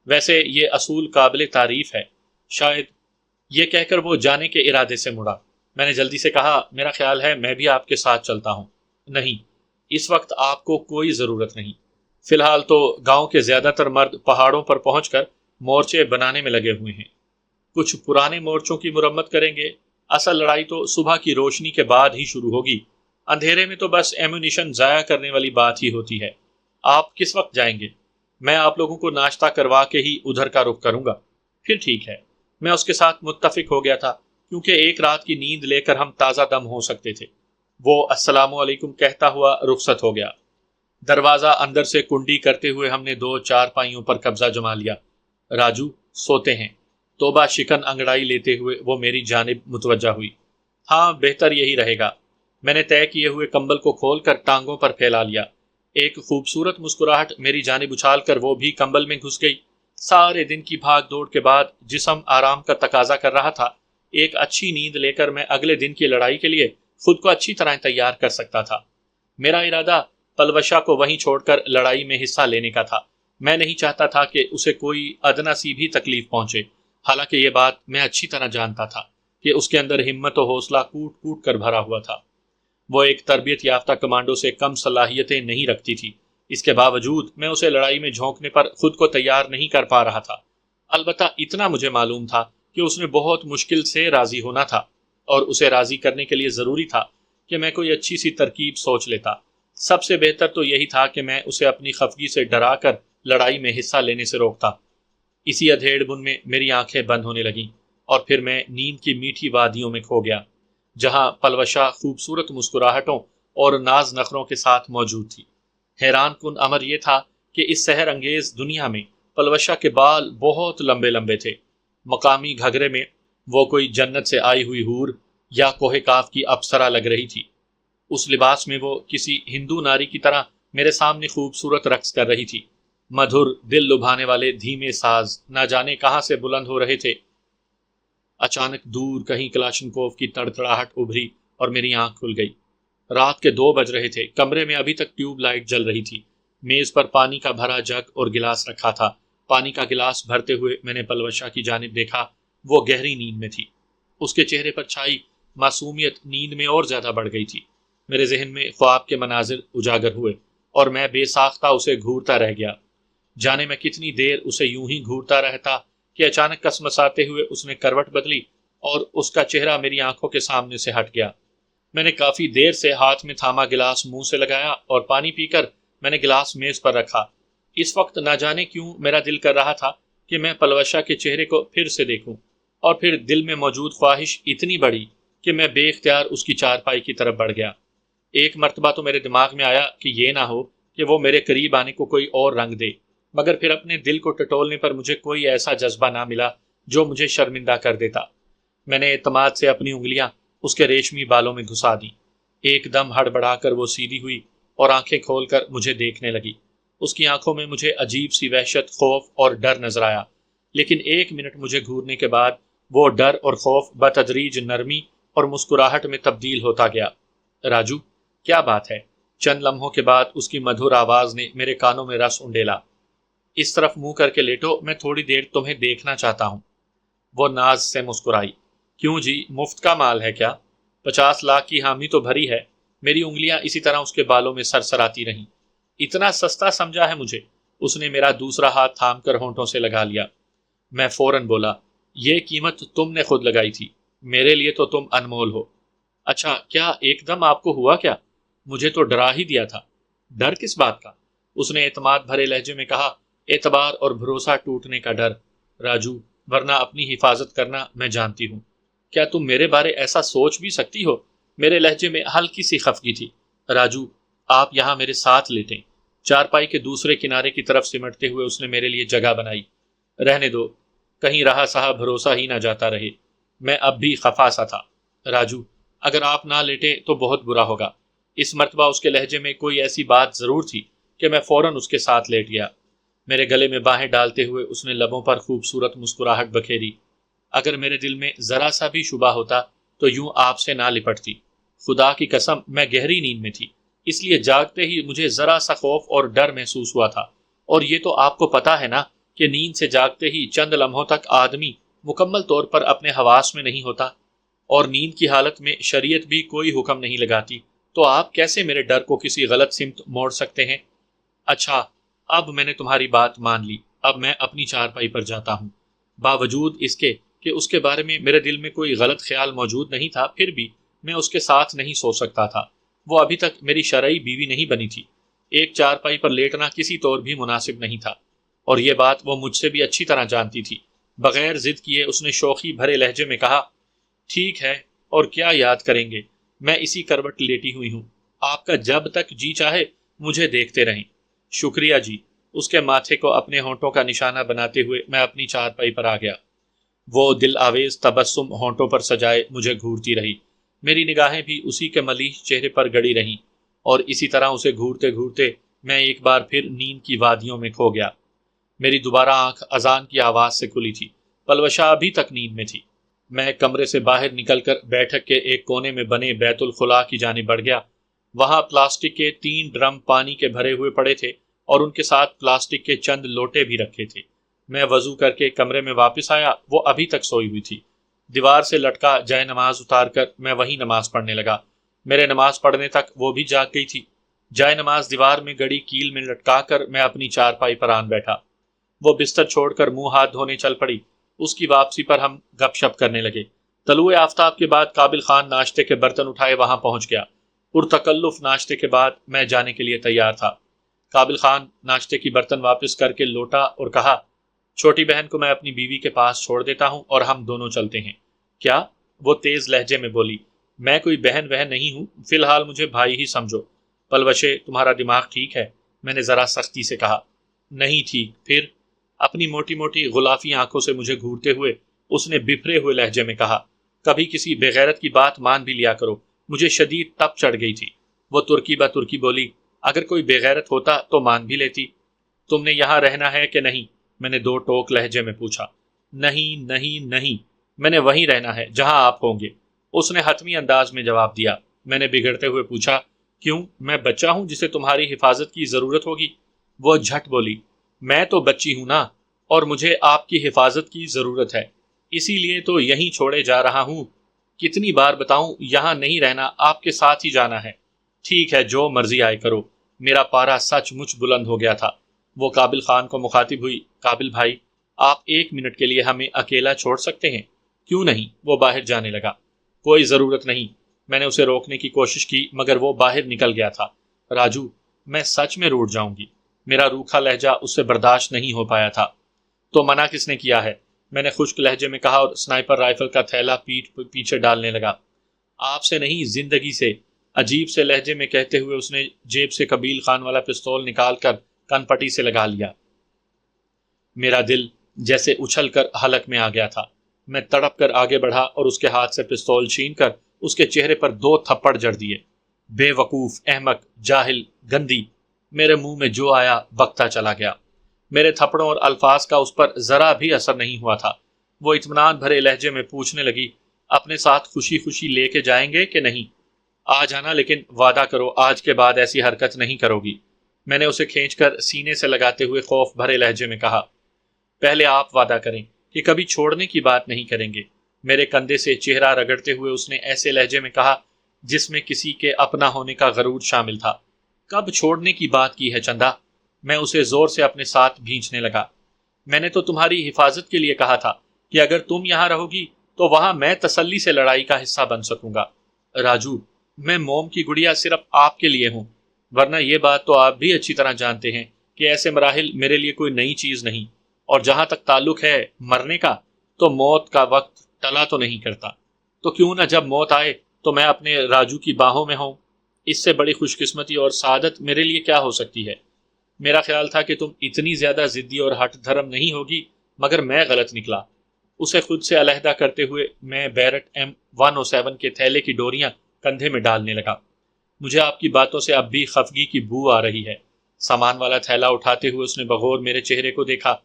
ویسے یہ اصول قابل تعریف ہے۔ شاید یہ کہہ کر وہ جانے کے ارادے سے مڑا۔ میں نے جلدی سے کہا، میرا خیال ہے میں بھی آپ کے ساتھ چلتا ہوں۔ نہیں، اس وقت آپ کو کوئی ضرورت نہیں۔ فی الحال تو گاؤں کے زیادہ تر مرد پہاڑوں پر پہنچ کر مورچے بنانے میں لگے ہوئے ہیں۔ کچھ پرانے مورچوں کی مرمت کریں گے۔ اصل لڑائی تو صبح کی روشنی کے بعد ہی شروع ہوگی۔ اندھیرے میں تو بس ایمونیشن ضائع کرنے والی بات ہی ہوتی ہے۔ آپ کس وقت جائیں گے؟ میں آپ لوگوں کو ناشتہ کروا کے ہی ادھر کا رخ کروں گا۔ پھر ٹھیک ہے۔ میں اس کے ساتھ متفق ہو گیا تھا کیونکہ ایک رات کی نیند لے کر ہم تازہ دم ہو سکتے تھے۔ وہ السلام علیکم کہتا ہوا رخصت ہو گیا۔ دروازہ اندر سے کنڈی کرتے ہوئے ہم نے 2 چارپائیوں پر قبضہ جما لیا۔ راجو سوتے ہیں۔ توبہ شکن انگڑائی لیتے ہوئے وہ میری جانب متوجہ ہوئی۔ ہاں، بہتر یہی رہے گا۔ میں نے طے کیے ہوئے کمبل کو کھول کر ٹانگوں پر پھیلا لیا۔ ایک خوبصورت مسکراہٹ میری جانب اچھال کر وہ بھی کمبل میں گھس گئی۔ سارے دن کی بھاگ دوڑ کے بعد جسم آرام کا تقاضا کر رہا تھا۔ ایک اچھی نیند لے کر میں اگلے دن کی لڑائی کے لیے خود کو اچھی طرح تیار کر سکتا تھا۔ میرا ارادہ پلوشہ کو وہیں چھوڑ کر لڑائی میں حصہ لینے کا تھا۔ میں نہیں چاہتا تھا کہ اسے کوئی ادنا سی بھی تکلیف پہنچے، حالانکہ یہ بات میں اچھی طرح جانتا تھا کہ اس کے اندر ہمت و حوصلہ کوٹ کوٹ کر بھرا ہوا تھا۔ وہ ایک تربیت یافتہ کمانڈو سے کم صلاحیتیں نہیں رکھتی تھی۔ اس کے باوجود میں اسے لڑائی میں جھونکنے پر خود کو تیار نہیں کر پا رہا تھا۔ البتہ اتنا مجھے معلوم تھا کہ اس نے بہت مشکل سے راضی ہونا تھا، اور اسے راضی کرنے کے لیے ضروری تھا کہ میں کوئی اچھی سی ترکیب سوچ لیتا۔ سب سے بہتر تو یہی تھا کہ میں اسے اپنی خفگی سے ڈرا کر لڑائی میں حصہ لینے سے روکتا۔ اسی ادھیڑ بن میں میری آنکھیں بند ہونے لگیں اور پھر میں نیند کی میٹھی وادیوں میں کھو گیا، جہاں پلوشہ خوبصورت مسکراہٹوں اور ناز نخروں کے ساتھ موجود تھی۔ حیران کن امر یہ تھا کہ اس سحر انگیز دنیا میں پلوشہ کے بال بہت لمبے لمبے تھے۔ مقامی گھگرے میں وہ کوئی جنت سے آئی ہوئی حور یا کوہ کاف کی اپسرا لگ رہی تھی۔ اس لباس میں وہ کسی ہندو ناری کی طرح میرے سامنے خوبصورت رقص کر رہی تھی۔ مدھر دل لبھانے والے دھیمے ساز نہ جانے کہاں سے بلند ہو رہے تھے۔ اچانک دور کہیں کلاشنکوف کی تڑتڑاہٹ ابھری اور میری آنکھ کھل گئی۔ رات کے 2 بج رہے تھے۔ کمرے میں ابھی تک ٹیوب لائٹ جل رہی تھی۔ میز پر پانی کا بھرا جگ اور گلاس رکھا تھا۔ پانی کا گلاس بھرتے ہوئے میں نے پلوشہ کی جانب دیکھا۔ وہ گہری نیند میں تھی۔ اس کے چہرے پر چھائی معصومیت نیند میں اور زیادہ بڑھ گئی تھی۔ میرے ذہن میں خواب کے مناظر اجاگر ہوئے اور میں بے ساختہ اسے گھورتا رہ گیا۔ جانے میں کتنی دیر اسے یوں ہی گھورتا رہتا کہ اچانک کسمساتے ہوئے اس نے کروٹ بدلی اور اس کا چہرہ میری آنکھوں کے سامنے سے ہٹ گیا۔ میں نے کافی دیر سے ہاتھ میں تھاما گلاس منہ سے لگایا اور پانی پی کر میں نے گلاس میز پر رکھا۔ اس وقت نہ جانے کیوں میرا دل کر رہا تھا کہ میں پلوشہ کے چہرے کو پھر سے دیکھوں، اور پھر دل میں موجود خواہش اتنی بڑی کہ میں بے اختیار اس کی چارپائی کی طرف بڑھ گیا۔ ایک مرتبہ تو میرے دماغ میں آیا کہ یہ نہ ہو کہ وہ میرے قریب آنے کو کوئی اور رنگ دے، مگر پھر اپنے دل کو ٹٹولنے پر مجھے کوئی ایسا جذبہ نہ ملا جو مجھے شرمندہ کر دیتا۔ میں نے اعتماد سے اپنی انگلیاں اس کے ریشمی بالوں میں گھسا دیں۔ ایک دم ہڑبڑا کر وہ سیدھی ہوئی اور آنکھیں کھول کر مجھے دیکھنے لگی۔ اس کی آنکھوں میں مجھے عجیب سی وحشت، خوف اور ڈر نظر آیا، لیکن 1 منٹ مجھے گھورنے کے بعد وہ ڈر اور خوف بتدریج نرمی اور مسکراہٹ میں تبدیل ہوتا گیا۔ راجو، کیا بات ہے؟ چند لمحوں کے بعد اس کی مدھر آواز نے میرے کانوں میں رس انڈیلا۔ اس طرف منہ کر کے لیٹو، میں تھوڑی دیر تمہیں دیکھنا چاہتا ہوں۔ وہ ناز سے مسکرائی۔ کیوں جی، مفت کا مال ہے کیا؟ 50 لاکھ کی حامی تو بھری ہے۔ میری انگلیاں اسی طرح اس کے بالوں میں سرسراتی رہیں۔ اتنا سستا سمجھا ہے مجھے؟ اس نے میرا دوسرا ہاتھ تھام کر ہونٹوں سے لگا لیا۔ میں فوراً بولا، یہ قیمت تم نے خود لگائی تھی، میرے لیے تو تم انمول ہو۔ اچھا، کیا ایک دم آپ کو ہوا کیا؟ مجھے تو ڈرا ہی دیا تھا۔ ڈر کس بات کا؟ اس نے اعتماد بھرے لہجے میں کہا۔ اعتبار اور بھروسہ ٹوٹنے کا ڈر راجو، ورنہ اپنی حفاظت کرنا میں جانتی ہوں۔ کیا تم میرے بارے ایسا سوچ بھی سکتی ہو؟ میرے لہجے میں ہلکی سی خفگی تھی۔ راجو، آپ یہاں میرے ساتھ لیٹیں۔ چارپائی کے دوسرے کنارے کی طرف سمٹتے ہوئے اس نے میرے لیے جگہ بنائی۔ رہنے دو، کہیں رہا سہا بھروسہ ہی نہ جاتا رہے۔ میں اب بھی خفا سا تھا۔ راجو، اگر آپ نہ لیٹے تو بہت برا ہوگا۔ اس مرتبہ اس کے لہجے میں کوئی ایسی بات ضرور تھی کہ میں فوراً اس کے ساتھ لیٹ گیا۔ میرے گلے میں باہیں ڈالتے ہوئے اس نے لبوں پر خوبصورت مسکراہٹ بکھیری۔ اگر میرے دل میں ذرا سا بھی شبہ ہوتا تو یوں آپ سے نہ لپٹتی۔ خدا کی قسم، میں گہری نیند میں تھی، اس لیے جاگتے ہی مجھے ذرا سا خوف اور ڈر محسوس ہوا تھا۔ اور یہ تو آپ کو پتا ہے نا کہ نیند سے جاگتے ہی چند لمحوں تک آدمی مکمل طور پر اپنے حواس میں نہیں ہوتا، اور نیند کی حالت میں شریعت بھی کوئی حکم نہیں لگاتی، تو آپ کیسے میرے ڈر کو کسی غلط سمت موڑ سکتے ہیں؟ اچھا، اب میں نے تمہاری بات مان لی، اب میں اپنی چارپائی پر جاتا ہوں۔ باوجود اس کے کہ اس کے بارے میں میرے دل میں کوئی غلط خیال موجود نہیں تھا، پھر بھی میں اس کے ساتھ نہیں سو سکتا تھا۔ وہ ابھی تک میری شرعی بیوی نہیں بنی تھی۔ ایک چارپائی پر لیٹنا کسی طور بھی مناسب نہیں تھا، اور یہ بات وہ مجھ سے بھی اچھی طرح جانتی تھی۔ بغیر ضد کیے اس نے شوخی بھرے لہجے میں کہا، ٹھیک ہے، اور کیا یاد کریں گے، میں اسی کروٹ لیٹی ہوئی ہوں، آپ کا جب تک جی چاہے مجھے دیکھتے رہیں۔ شکریہ جی۔ اس کے ماتھے کو اپنے ہونٹوں کا نشانہ بناتے ہوئے میں اپنی چارپائی پر آ گیا۔ وہ دل آویز تبسم ہونٹوں پر سجائے مجھے گھورتی رہی۔ میری نگاہیں بھی اسی کے ملیح چہرے پر گڑی رہیں، اور اسی طرح اسے گھورتے گھورتے میں ایک بار پھر نیند کی وادیوں میں کھو گیا۔ میری دوبارہ آنکھ اذان کی آواز سے کھلی تھی۔ پلوشا ابھی تک نیند میں تھی۔ میں کمرے سے باہر نکل کر بیٹھک کے ایک کونے میں بنے بیت الخلاء کی جانب بڑھ گیا۔ وہاں پلاسٹک کے 3 ڈرم پانی کے بھرے ہوئے پڑے تھے، اور ان کے ساتھ پلاسٹک کے چند لوٹے بھی رکھے تھے۔ میں وضو کر کے کمرے میں واپس آیا، وہ ابھی تک سوئی ہوئی تھی۔ دیوار سے لٹکا جائے نماز اتار کر میں وہیں نماز پڑھنے لگا۔ میرے نماز پڑھنے تک وہ بھی جاگ گئی تھی۔ جائے نماز دیوار میں گڑی کیل میں لٹکا کر میں اپنی چارپائی پر آن بیٹھا۔ وہ بستر چھوڑ کر منہ ہاتھ دھونے چل پڑی۔ اس کی واپسی پر ہم گپ شپ کرنے لگے۔ طلوع آفتاب کے بعد قابل خان ناشتے کے برتن اٹھائے وہاں پہنچ گیا۔ پرتکلف ناشتے کے بعد میں جانے کے لیے تیار تھا۔ قابل خان ناشتے کی برتن واپس کر کے لوٹا اور کہا، چھوٹی بہن کو میں اپنی بیوی کے پاس چھوڑ دیتا ہوں اور ہم دونوں چلتے ہیں۔ کیا؟ وہ تیز لہجے میں بولی۔ میں کوئی بہن وہن نہیں ہوں، فی الحال مجھے بھائی ہی سمجھو۔ پلوشے، تمہارا دماغ ٹھیک ہے؟ میں نے ذرا سختی سے کہا۔ نہیں ٹھیک، پھر؟ اپنی موٹی موٹی غلافی آنکھوں سے مجھے گھورتے ہوئے اس نے بفرے ہوئے لہجے میں کہا، کبھی کسی بغیرت کی بات مان بھی لیا کرو۔ مجھے شدید تپ چڑھ گئی تھی۔ وہ ترکی با ترکی بولی، اگر کوئی بغیرت ہوتا تو مان بھی لیتی۔ تم نے یہاں رہنا ہے کہ نہیں؟ میں نے 2 ٹوک لہجے میں پوچھا۔ نہیں نہیں نہیں، میں نے وہیں رہنا ہے جہاں آپ ہوں گے، اس نے حتمی انداز میں جواب دیا۔ میں نے بگڑتے ہوئے پوچھا، کیوں؟ میں بچہ ہوں جسے تمہاری حفاظت کی ضرورت ہوگی؟ وہ جھٹ بولی، میں تو بچی ہوں نا، اور مجھے آپ کی حفاظت کی ضرورت ہے، اسی لیے تو یہیں چھوڑے جا رہا ہوں۔ کتنی بار بتاؤں، یہاں نہیں رہنا، آپ کے ساتھ ہی جانا ہے۔ ٹھیک ہے، جو مرضی آئے کرو۔ میرا پارا سچ مچ بلند ہو گیا تھا۔ وہ قابل خان کو مخاطب ہوئی، قابل بھائی، آپ 1 منٹ کے لیے ہمیں اکیلا چھوڑ سکتے ہیں؟ کیوں نہیں؟ وہ باہر جانے لگا۔ کوئی ضرورت نہیں۔ میں نے اسے روکنے کی کوشش کی مگر وہ باہر نکل گیا تھا۔ راجو، میں سچ میں روٹھ جاؤں گی۔ میرا روکھا لہجہ اس سے برداشت نہیں ہو پایا تھا۔ تو منع کس نے کیا ہے؟ میں نے خشک لہجے میں کہا اور سنائپر رائفل کا تھیلا پیچھے ڈالنے لگا۔ آپ سے نہیں، زندگی سے، عجیب سے لہجے میں کہتے ہوئے اس نے جیب سے قبیل خان والا پستول نکال کر کن پٹی سے لگا لیا۔ میرا دل جیسے اچھل کر حلق میں آ گیا تھا۔ میں تڑپ کر آگے بڑھا اور اس کے ہاتھ سے پستول چھین کر اس کے چہرے پر 2 تھپڑ جڑ دیے۔ بے وقوف، احمق، جاہل، گندی، میرے منہ میں جو آیا بکتا چلا گیا۔ میرے تھپڑوں اور الفاظ کا اس پر ذرا بھی اثر نہیں ہوا تھا۔ وہ اطمینان بھرے لہجے میں پوچھنے لگی، اپنے ساتھ خوشی خوشی لے کے جائیں گے کہ نہیں؟ آ جانا، لیکن وعدہ کرو آج کے بعد ایسی حرکت نہیں کرو گی۔ میں نے اسے کھینچ کر سینے سے لگاتے ہوئے خوف بھرے لہجے میں کہا، پہلے آپ وعدہ کریں کہ کبھی چھوڑنے کی بات نہیں کریں گے۔ میرے کندھے سے چہرہ رگڑتے ہوئے اس نے ایسے لہجے میں کہا جس میں کسی کے اپنا ہونے کا غرور شامل تھا، کب چھوڑنے کی بات کی ہے چندا؟ میں اسے زور سے اپنے ساتھ بھینچنے لگا۔ میں نے تو تمہاری حفاظت کے لیے کہا تھا، کہ اگر تم یہاں رہو گی تو وہاں میں تسلی سے لڑائی کا حصہ بن سکوں گا۔ راجو، میں موم کی گڑیا صرف آپ کے لیے ہوں، ورنہ یہ بات تو آپ بھی اچھی طرح جانتے ہیں کہ ایسے مراحل میرے لیے کوئی نئی چیز نہیں، اور جہاں تک تعلق ہے مرنے کا، تو موت کا وقت ٹلا تو نہیں کرتا، تو کیوں نہ جب موت آئے تو میں اپنے راجو کی باہوں میں ہوں۔ اس سے بڑی خوش قسمتی اور سعادت میرے لیے کیا ہو سکتی ہے؟ میرا خیال تھا کہ تم اتنی زیادہ ضدی اور ہٹ دھرم نہیں ہوگی، مگر میں غلط نکلا۔ اسے خود سے علیحدہ کرتے ہوئے میں بیرٹ M107 کے تھیلے کی ڈوریاں کندھے میں ڈالنے لگا۔ مجھے آپ کی باتوں سے اب بھی خفگی کی بو آ رہی ہے۔ سامان والا تھیلا اٹھاتے ہوئے اس نے بغور میرے چہرے کو دیکھا۔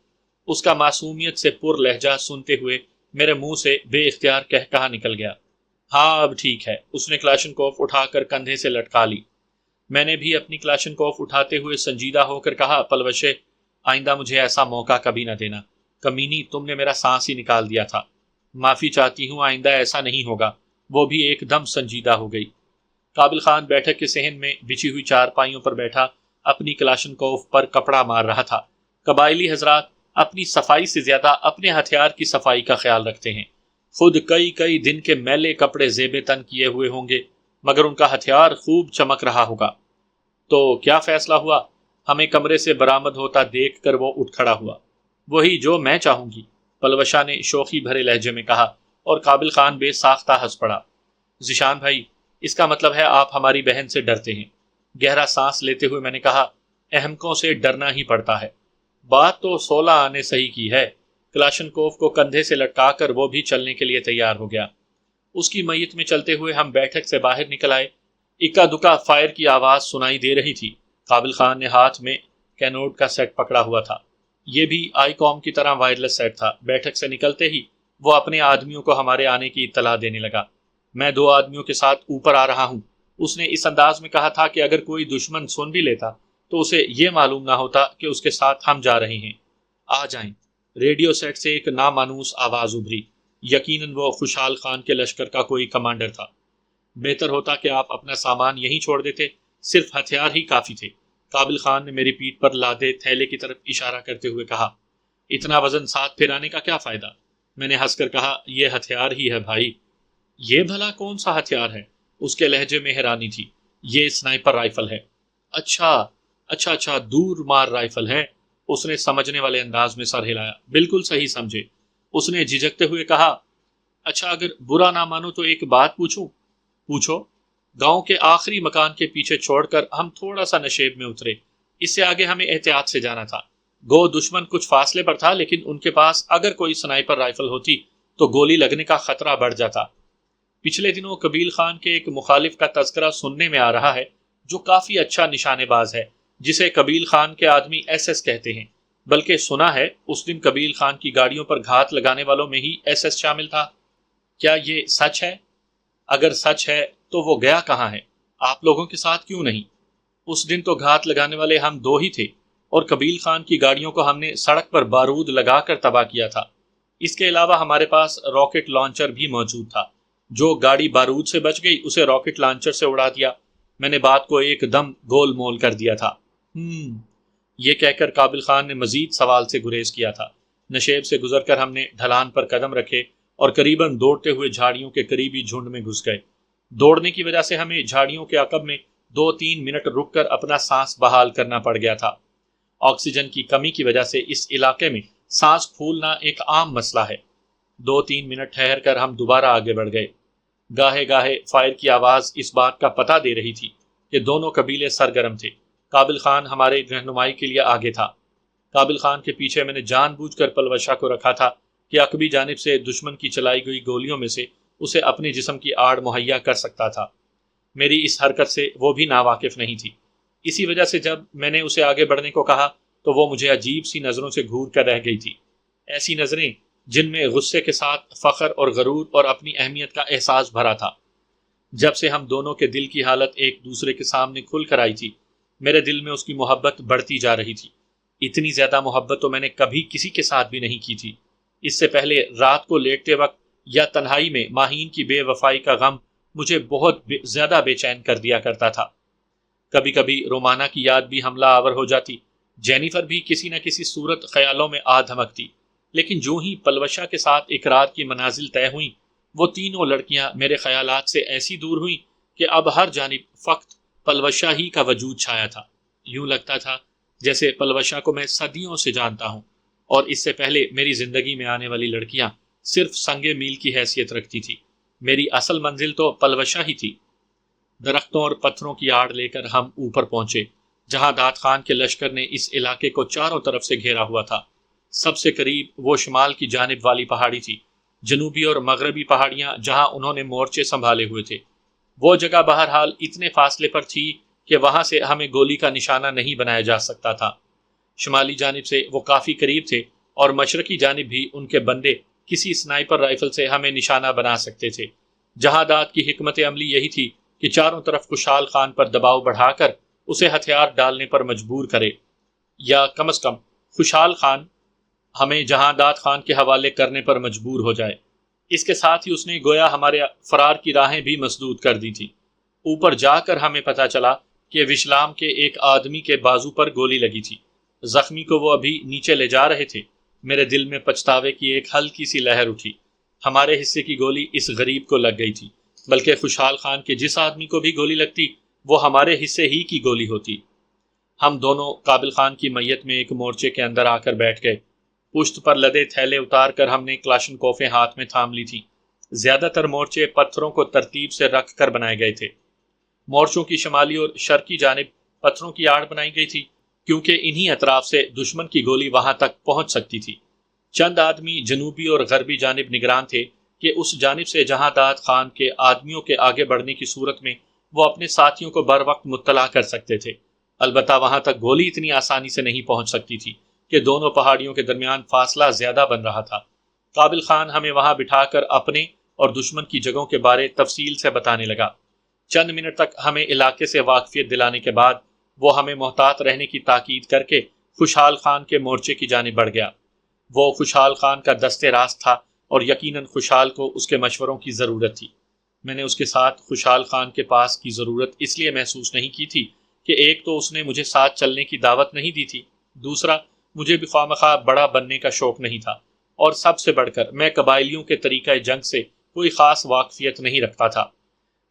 اس کا معصومیت سے پر لہجہ سنتے ہوئے میرے منہ سے بے اختیار کہا نکل گیا۔ ہاں اب ٹھیک ہے۔ اس نے کلاشنکوف اٹھا کر کندھے سے لٹکا لی۔ میں نے بھی اپنی کلاشنکوف اٹھاتے ہوئے سنجیدہ ہو کر کہا، پلوشے، آئندہ مجھے ایسا موقع کبھی نہ دینا۔ کمینی، تم نے میرا سانس ہی نکال دیا تھا۔ معافی چاہتی ہوں، آئندہ ایسا نہیں ہوگا۔ وہ بھی ایک دم سنجیدہ ہو گئی۔ قابل خان بیٹھک کے صحن میں بچھی ہوئی چارپائیوں پر بیٹھا اپنی کلاشنکوف پر کپڑا مار رہا تھا۔ قبائلی حضرات اپنی صفائی سے زیادہ اپنے ہتھیار کی صفائی کا خیال رکھتے ہیں۔ خود کئی دن کے میلے کپڑے زیب تن کیے ہوئے ہوں گے، مگر ان کا ہتھیار خوب چمک رہا ہوگا۔ تو کیا فیصلہ ہوا؟ ہمیں کمرے سے برآمد ہوتا دیکھ کر وہ اٹھ کھڑا ہوا۔ وہی جو میں چاہوں گی، پلوشا نے شوخی بھرے لہجے میں کہا، اور قابل خان بے ساختہ ہنس پڑا۔ ذیشان بھائی، اس کا مطلب ہے آپ ہماری بہن سے ڈرتے ہیں۔ گہرا سانس لیتے ہوئے میں نے کہا، احمقوں سے ڈرنا ہی پڑتا ہے۔ بات تو 16 آنے صحیح کی ہے۔ کلاشنکوف کو کندھے سے لٹکا کر وہ بھی چلنے کے لیے تیار ہو گیا۔ اس کی میت میں چلتے ہوئے ہم بیٹھک سے باہر نکل آئے۔ اکا دکا فائر کی آواز سنائی دے رہی تھی۔ قابل خان نے ہاتھ میں کینوڈ کا سیٹ پکڑا ہوا تھا۔ یہ بھی آئی کام کی طرح وائرلیس سیٹ تھا۔ بیٹھک سے نکلتے ہی وہ اپنے آدمیوں کو ہمارے آنے کی اطلاع دینے لگا۔ میں 2 آدمیوں کے ساتھ اوپر آ رہا ہوں۔ اس نے اس انداز میں کہا تھا کہ اگر کوئی دشمن سن بھی لیتا تو اسے یہ معلوم نہ ہوتا کہ اس کے ساتھ ہم جا رہے ہیں۔ آ جائیں۔ ریڈیو سیٹ سے ایک نامانوس آواز ابھری۔ یقیناً وہ خوشحال خان کے لشکر کا کوئی کمانڈر تھا۔ بہتر ہوتا کہ آپ اپنا سامان یہیں چھوڑ دیتے، صرف ہتھیار ہی کافی تھے۔ قابل خان نے میری پیٹھ پر لادے تھیلے کی طرف اشارہ کرتے ہوئے کہا، اتنا وزن ساتھ پھرانے کا کیا فائدہ؟ میں نے ہنس کر کہا، یہ ہتھیار ہی ہے بھائی۔ یہ بھلا کون سا ہتھیار ہے؟ اس کے لہجے میں حیرانی تھی۔ یہ سنائپر رائفل ہے۔ اچھا، دور مار رائفل ہے۔ اس نے سمجھنے والے انداز میں سر ہلایا۔ بالکل صحیح سمجھے۔ اس نے جھجکتے ہوئے کہا، اچھا اگر برا نہ مانو تو ایک بات پوچھوں؟ پوچھو۔ گاؤں کے آخری مکان کے پیچھے چھوڑ کر ہم تھوڑا سا نشیب میں اترے۔ اس سے آگے ہمیں احتیاط سے جانا تھا۔ گو دشمن کچھ فاصلے پر تھا، لیکن ان کے پاس اگر کوئی سنائپر رائفل ہوتی تو گولی لگنے کا خطرہ بڑھ جاتا۔ پچھلے دنوں قبیل خان کے ایک مخالف کا تذکرہ سننے میں آ رہا ہے جو کافی اچھا نشانے باز ہے، جسے قبیل خان کے آدمی ایس کہتے ہیں۔ بلکہ سنا ہے اس دن قبیل خان کی گاڑیوں پر گھات لگانے والوں میں ہی ایس شامل تھا۔ کیا یہ سچ ہے؟ اگر سچ ہے تو وہ گیا کہاں ہے؟ آپ لوگوں کے ساتھ کیوں نہیں؟ اس دن تو گھات لگانے والے ہم 2 ہی تھے، اور قبیل خان کی گاڑیوں کو ہم نے سڑک پر بارود لگا کر تباہ کیا تھا۔ اس کے علاوہ ہمارے پاس راکٹ لانچر بھی موجود تھا۔ جو گاڑی بارود سے بچ گئی اسے راکٹ لانچر سے اڑا دیا۔ میں نے بات کو ایک دم گول مول کر دیا تھا۔ یہ کہہ کر قابل خان نے مزید سوال سے گریز کیا تھا۔ نشیب سے گزر کر ہم نے ڈھلان پر قدم رکھے اور قریباً دوڑتے ہوئے جھاڑیوں کے قریبی جھنڈ میں گھس گئے۔ دوڑنے کی وجہ سے ہمیں جھاڑیوں کے عقب میں 2-3 منٹ رک کر اپنا سانس بحال کرنا پڑ گیا تھا۔ آکسیجن کی کمی کی وجہ سے اس علاقے میں سانس پھولنا ایک عام مسئلہ ہے۔ 2-3 منٹ ٹھہر کر ہم دوبارہ آگے بڑھ گئے۔ گاہے گاہے فائر کی آواز اس بات کا پتہ دے رہی تھی کہ دونوں قبیلے سرگرم تھے۔ قابل خان ہمارے رہنمائی کے لیے آگے تھا۔ قابل خان کے پیچھے میں نے جان بوجھ کر پلوشا کو رکھا تھا کہ عقبی جانب سے دشمن کی چلائی گئی گولیوں میں سے اسے اپنے جسم کی آڑ مہیا کر سکتا تھا۔ میری اس حرکت سے وہ بھی ناواقف نہیں تھی۔ اسی وجہ سے جب میں نے اسے آگے بڑھنے کو کہا تو وہ مجھے عجیب سی نظروں سے گھور کر رہ گئی تھی۔ ایسی نظریں جن میں غصے کے ساتھ فخر اور غرور اور اپنی اہمیت کا احساس بھرا تھا۔ جب سے ہم دونوں کے دل کی حالت ایک دوسرے کے سامنے کھل کر آئی تھی، میرے دل میں اس کی محبت بڑھتی جا رہی تھی۔ اتنی زیادہ محبت تو میں نے کبھی کسی کے ساتھ بھی نہیں کی تھی۔ اس سے پہلے رات کو لیٹتے وقت یا تنہائی میں ماہین کی بے وفائی کا غم مجھے بہت زیادہ بے چین کر دیا کرتا تھا۔ کبھی کبھی رومانا کی یاد بھی حملہ آور ہو جاتی۔ جینیفر بھی کسی نہ کسی صورت خیالوں میں آ دھمکتی۔ لیکن جو ہی پلوشا کے ساتھ اقرار کی منازل طے ہوئیں، وہ تینوں لڑکیاں میرے خیالات سے ایسی دور ہوئیں کہ اب ہر جانب فقط پلوشا ہی کا وجود چھایا تھا۔ یوں لگتا تھا جیسے پلوشا کو میں صدیوں سے جانتا ہوں، اور اس سے پہلے میری زندگی میں آنے والی لڑکیاں صرف سنگ میل کی حیثیت رکھتی تھی۔ میری اصل منزل تو پلوشا ہی تھی۔ درختوں اور پتھروں کی آڑ لے کر ہم اوپر پہنچے، جہاں داد خان کے لشکر نے اس علاقے کو چاروں طرف سے گھیرا ہوا تھا۔ سب سے قریب وہ شمال کی جانب والی پہاڑی تھی، جنوبی اور مغربی پہاڑیاں جہاں انہوں نے مورچے سنبھالے ہوئے تھے۔ وہ جگہ بہرحال اتنے فاصلے پر تھی کہ وہاں سے ہمیں گولی کا نشانہ نہیں بنایا جا سکتا تھا۔ شمالی جانب سے وہ کافی قریب تھے، اور مشرقی جانب بھی ان کے بندے کسی سنائپر رائفل سے ہمیں نشانہ بنا سکتے تھے۔ جہاں داد کی حکمت عملی یہی تھی کہ چاروں طرف خوشحال خان پر دباؤ بڑھا کر اسے ہتھیار ڈالنے پر مجبور کرے، یا کم از کم خوشحال خان ہمیں جہاں داد خان کے حوالے کرنے پر مجبور ہو جائے۔ اس کے ساتھ ہی اس نے گویا ہمارے فرار کی راہیں بھی مسدود کر دی تھی۔ اوپر جا کر ہمیں پتہ چلا کہ وشلام کے ایک آدمی کے بازو پر گولی لگی تھی۔ زخمی کو وہ ابھی نیچے لے جا رہے تھے۔ میرے دل میں پچھتاوے کی ایک ہلکی سی لہر اٹھی۔ ہمارے حصے کی گولی اس غریب کو لگ گئی تھی، بلکہ خوشحال خان کے جس آدمی کو بھی گولی لگتی وہ ہمارے حصے ہی کی گولی ہوتی۔ ہم دونوں قابل خان کی میت میں ایک مورچے کے اندر آ کر بیٹھ گئے۔ پشت پر لدے تھیلے اتار کر ہم نے کلاشنکوفیں ہاتھ میں تھام لی تھیں۔ زیادہ تر مورچے پتھروں کو ترتیب سے رکھ کر بنائے گئے تھے۔ مورچوں کی شمالی اور شرقی جانب پتھروں کی آڑ بنائی گئی تھی، کیونکہ انہی اطراف سے دشمن کی گولی وہاں تک پہنچ سکتی تھی۔ چند آدمی جنوبی اور غربی جانب نگران تھے کہ اس جانب سے جہاں داد خان کے آدمیوں کے آگے بڑھنے کی صورت میں وہ اپنے ساتھیوں کو بر وقت مطلع کر سکتے تھے۔ البتہ وہاں تک گولی اتنی آسانی سے نہیں پہنچ سکتی تھی کہ دونوں پہاڑیوں کے درمیان فاصلہ زیادہ بن رہا تھا۔ قابل خان ہمیں وہاں بٹھا کر اپنے اور دشمن کی جگہوں کے بارے تفصیل سے بتانے لگا۔ چند منٹ تک ہمیں علاقے سے واقفیت دلانے کے بعد وہ ہمیں محتاط رہنے کی تاکید کر کے خوشحال خان کے مورچے کی جانب بڑھ گیا۔ وہ خوشحال خان کا دست راست تھا، اور یقیناً خوشحال کو اس کے مشوروں کی ضرورت تھی۔ میں نے اس کے ساتھ خوشحال خان کے پاس کی ضرورت اس لیے محسوس نہیں کی تھی کہ ایک تو اس نے مجھے ساتھ چلنے کی دعوت نہیں دی تھی، دوسرا مجھے بھی خوامخواہ بڑا بننے کا شوق نہیں تھا، اور سب سے بڑھ کر میں قبائلیوں کے طریقہ جنگ سے کوئی خاص واقفیت نہیں رکھتا تھا۔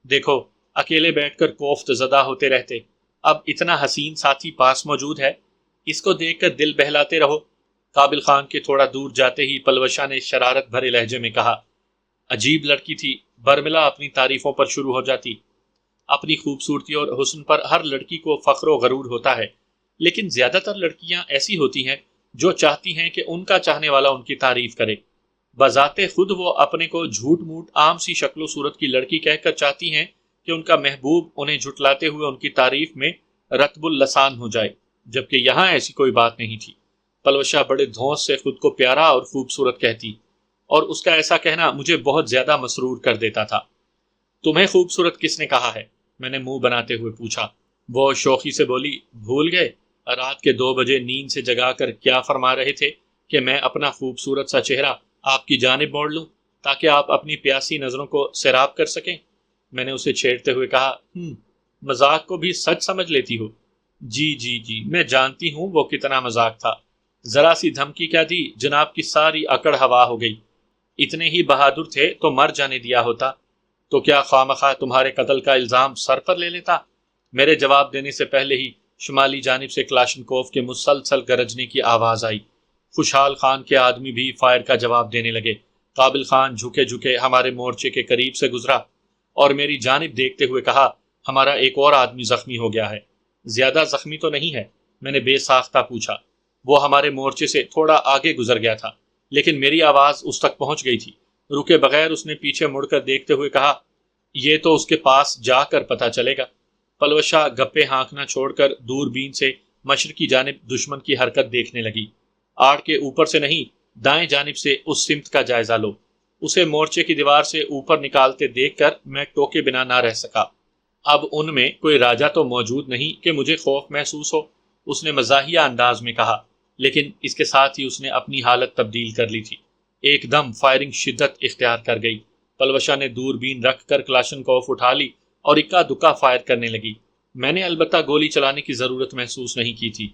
دیکھو، اکیلے بیٹھ کر کوفت زدہ ہوتے رہتے، اب اتنا حسین ساتھی پاس موجود ہے، اس کو دیکھ کر دل بہلاتے رہو۔ قابل خان کے تھوڑا دور جاتے ہی پلوشا نے شرارت بھرے لہجے میں کہا۔ عجیب لڑکی تھی، برملا اپنی تعریفوں پر شروع ہو جاتی۔ اپنی خوبصورتی اور حسن پر ہر لڑکی کو فخر و غرور ہوتا ہے، لیکن زیادہ تر لڑکیاں ایسی ہوتی ہیں جو چاہتی ہیں کہ ان کا چاہنے والا ان کی تعریف کرے۔ بذات خود وہ اپنے کو جھوٹ موٹ عام سی شکل و صورت کی لڑکی کہہ کر چاہتی ہیں کہ ان کا محبوب انہیں جھٹلاتے ہوئے ان کی تعریف میں رطب اللسان ہو جائے، جبکہ یہاں ایسی کوئی بات نہیں تھی۔ پلوشا بڑے دھونس سے خود کو پیارا اور خوبصورت کہتی، اور اس کا ایسا کہنا مجھے بہت زیادہ مسرور کر دیتا تھا۔ تمہیں خوبصورت کس نے کہا ہے؟ میں نے منہ بناتے ہوئے پوچھا۔ وہ شوخی سے بولی، بھول گئے؟ رات کے 2 بجے نیند سے جگا کر کیا فرما رہے تھے کہ میں اپنا خوبصورت سا چہرہ آپ کی جانب موڑ لوں تاکہ آپ اپنی پیاسی نظروں کو سیراب کر سکیں۔ میں نے اسے چھیڑتے ہوئے کہا، مذاق کو بھی سچ سمجھ لیتی ہو؟ جی جی جی، میں جانتی ہوں وہ کتنا مذاق تھا۔ ذرا سی دھمکی کیا دی، جناب کی ساری اکڑ ہوا ہو گئی۔ اتنے ہی بہادر تھے تو مر جانے دیا ہوتا، تو کیا خوامخواہ تمہارے قتل کا الزام سر پر لے لیتا؟ میرے جواب دینے سے پہلے ہی شمالی جانب سے کلاشنکوف کے مسلسل گرجنے کی آواز آئی۔ خوشحال خان کے آدمی بھی فائر کا جواب دینے لگے۔ قابل خان جھکے جھکے ہمارے مورچے کے قریب سے گزرا اور میری جانب دیکھتے ہوئے کہا، ہمارا ایک اور آدمی زخمی ہو گیا ہے۔ زیادہ زخمی تو نہیں ہے؟ میں نے بے ساختہ پوچھا۔ وہ ہمارے مورچے سے تھوڑا آگے گزر گیا تھا، لیکن میری آواز اس تک پہنچ گئی تھی۔ رکے بغیر اس نے پیچھے مڑ کر دیکھتے ہوئے کہا، یہ تو اس کے پاس جا کر پتہ چلے گا۔ پلوشا گپے ہانکنا چھوڑ کر دوربین سے مشرقی جانب دشمن کی حرکت دیکھنے لگی۔ آڑ کے اوپر سے نہیں، دائیں جانب سے اس سمت کا جائزہ لو۔ اسے مورچے کی دیوار سے اوپر نکالتے دیکھ کر میں ٹوکے بنا نہ رہ سکا۔ اب ان میں کوئی راجا تو موجود نہیں کہ مجھے خوف محسوس ہو، اس نے مزاحیہ انداز میں کہا، لیکن اس کے ساتھ ہی اس نے اپنی حالت تبدیل کر لی تھی۔ ایک دم فائرنگ شدت اختیار کر گئی۔ پلوشا نے دوربین رکھ کر کلاشنکوف اٹھا لی اور اکا دکا فائر کرنے لگی۔ میں نے البتہ گولی چلانے کی ضرورت محسوس نہیں کی تھی۔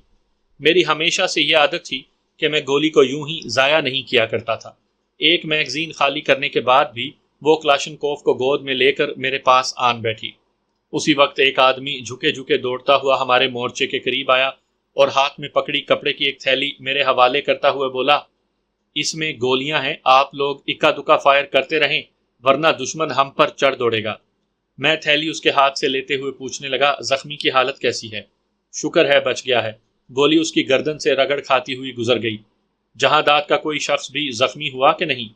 میری ہمیشہ سے یہ عادت تھی کہ میں گولی کو یوں ہی ضائع نہیں کیا کرتا تھا۔ ایک میگزین خالی کرنے کے بعد بھی وہ کلاشنکوف کو گود میں لے کر میرے پاس آن بیٹھی۔ اسی وقت ایک آدمی جھکے جھکے دوڑتا ہوا ہمارے مورچے کے قریب آیا اور ہاتھ میں پکڑی کپڑے کی ایک تھیلی میرے حوالے کرتا ہوا بولا، اس میں گولیاں ہیں، آپ لوگ اکا دکا فائر کرتے رہیں ورنہ دشمن ہم پر چڑھ دوڑے گا۔ میں تھیلی اس کے ہاتھ سے لیتے ہوئے پوچھنے لگا، زخمی کی حالت کیسی ہے؟ شکر ہے بچ گیا ہے، گولی اس کی گردن سے رگڑ کھاتی ہوئی گزر گئی۔ جہاں داد کا کوئی شخص بھی زخمی ہوا کہ نہیں؟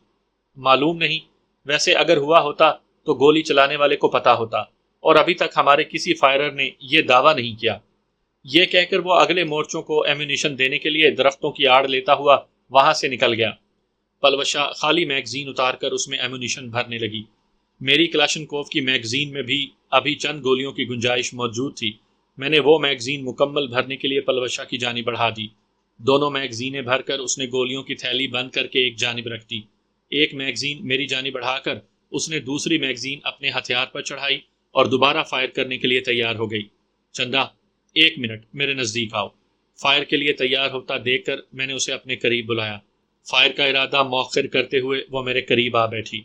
معلوم نہیں، ویسے اگر ہوا ہوتا تو گولی چلانے والے کو پتا ہوتا، اور ابھی تک ہمارے کسی فائرر نے یہ دعویٰ نہیں کیا۔ یہ کہہ کر وہ اگلے مورچوں کو ایمونیشن دینے کے لیے درختوں کی آڑ لیتا ہوا وہاں سے نکل گیا۔ پلوشا خالی میگزین اتار کر اس میں ایمونیشن بھرنے لگی۔ میری کلاشنکوف کی میگزین میں بھی ابھی چند گولیوں کی گنجائش موجود تھی۔ میں نے وہ میگزین مکمل بھرنے کے لیے پلوشا کی جانب بڑھا دی۔ دونوں میگزینیں بھر کر اس نے گولیوں کی تھیلی بند کر کے ایک جانب رکھ دی۔ ایک میگزین میری جانب بڑھا کر اس نے دوسری میگزین اپنے ہتھیار پر چڑھائی اور دوبارہ فائر کرنے کے لیے تیار ہو گئی۔ چندا، 1 منٹ میرے نزدیک آؤ۔ فائر کے لیے تیار ہوتا دیکھ کر میں نے اسے اپنے قریب بلایا۔ فائر کا ارادہ مؤخر کرتے ہوئے وہ میرے قریب آ بیٹھی۔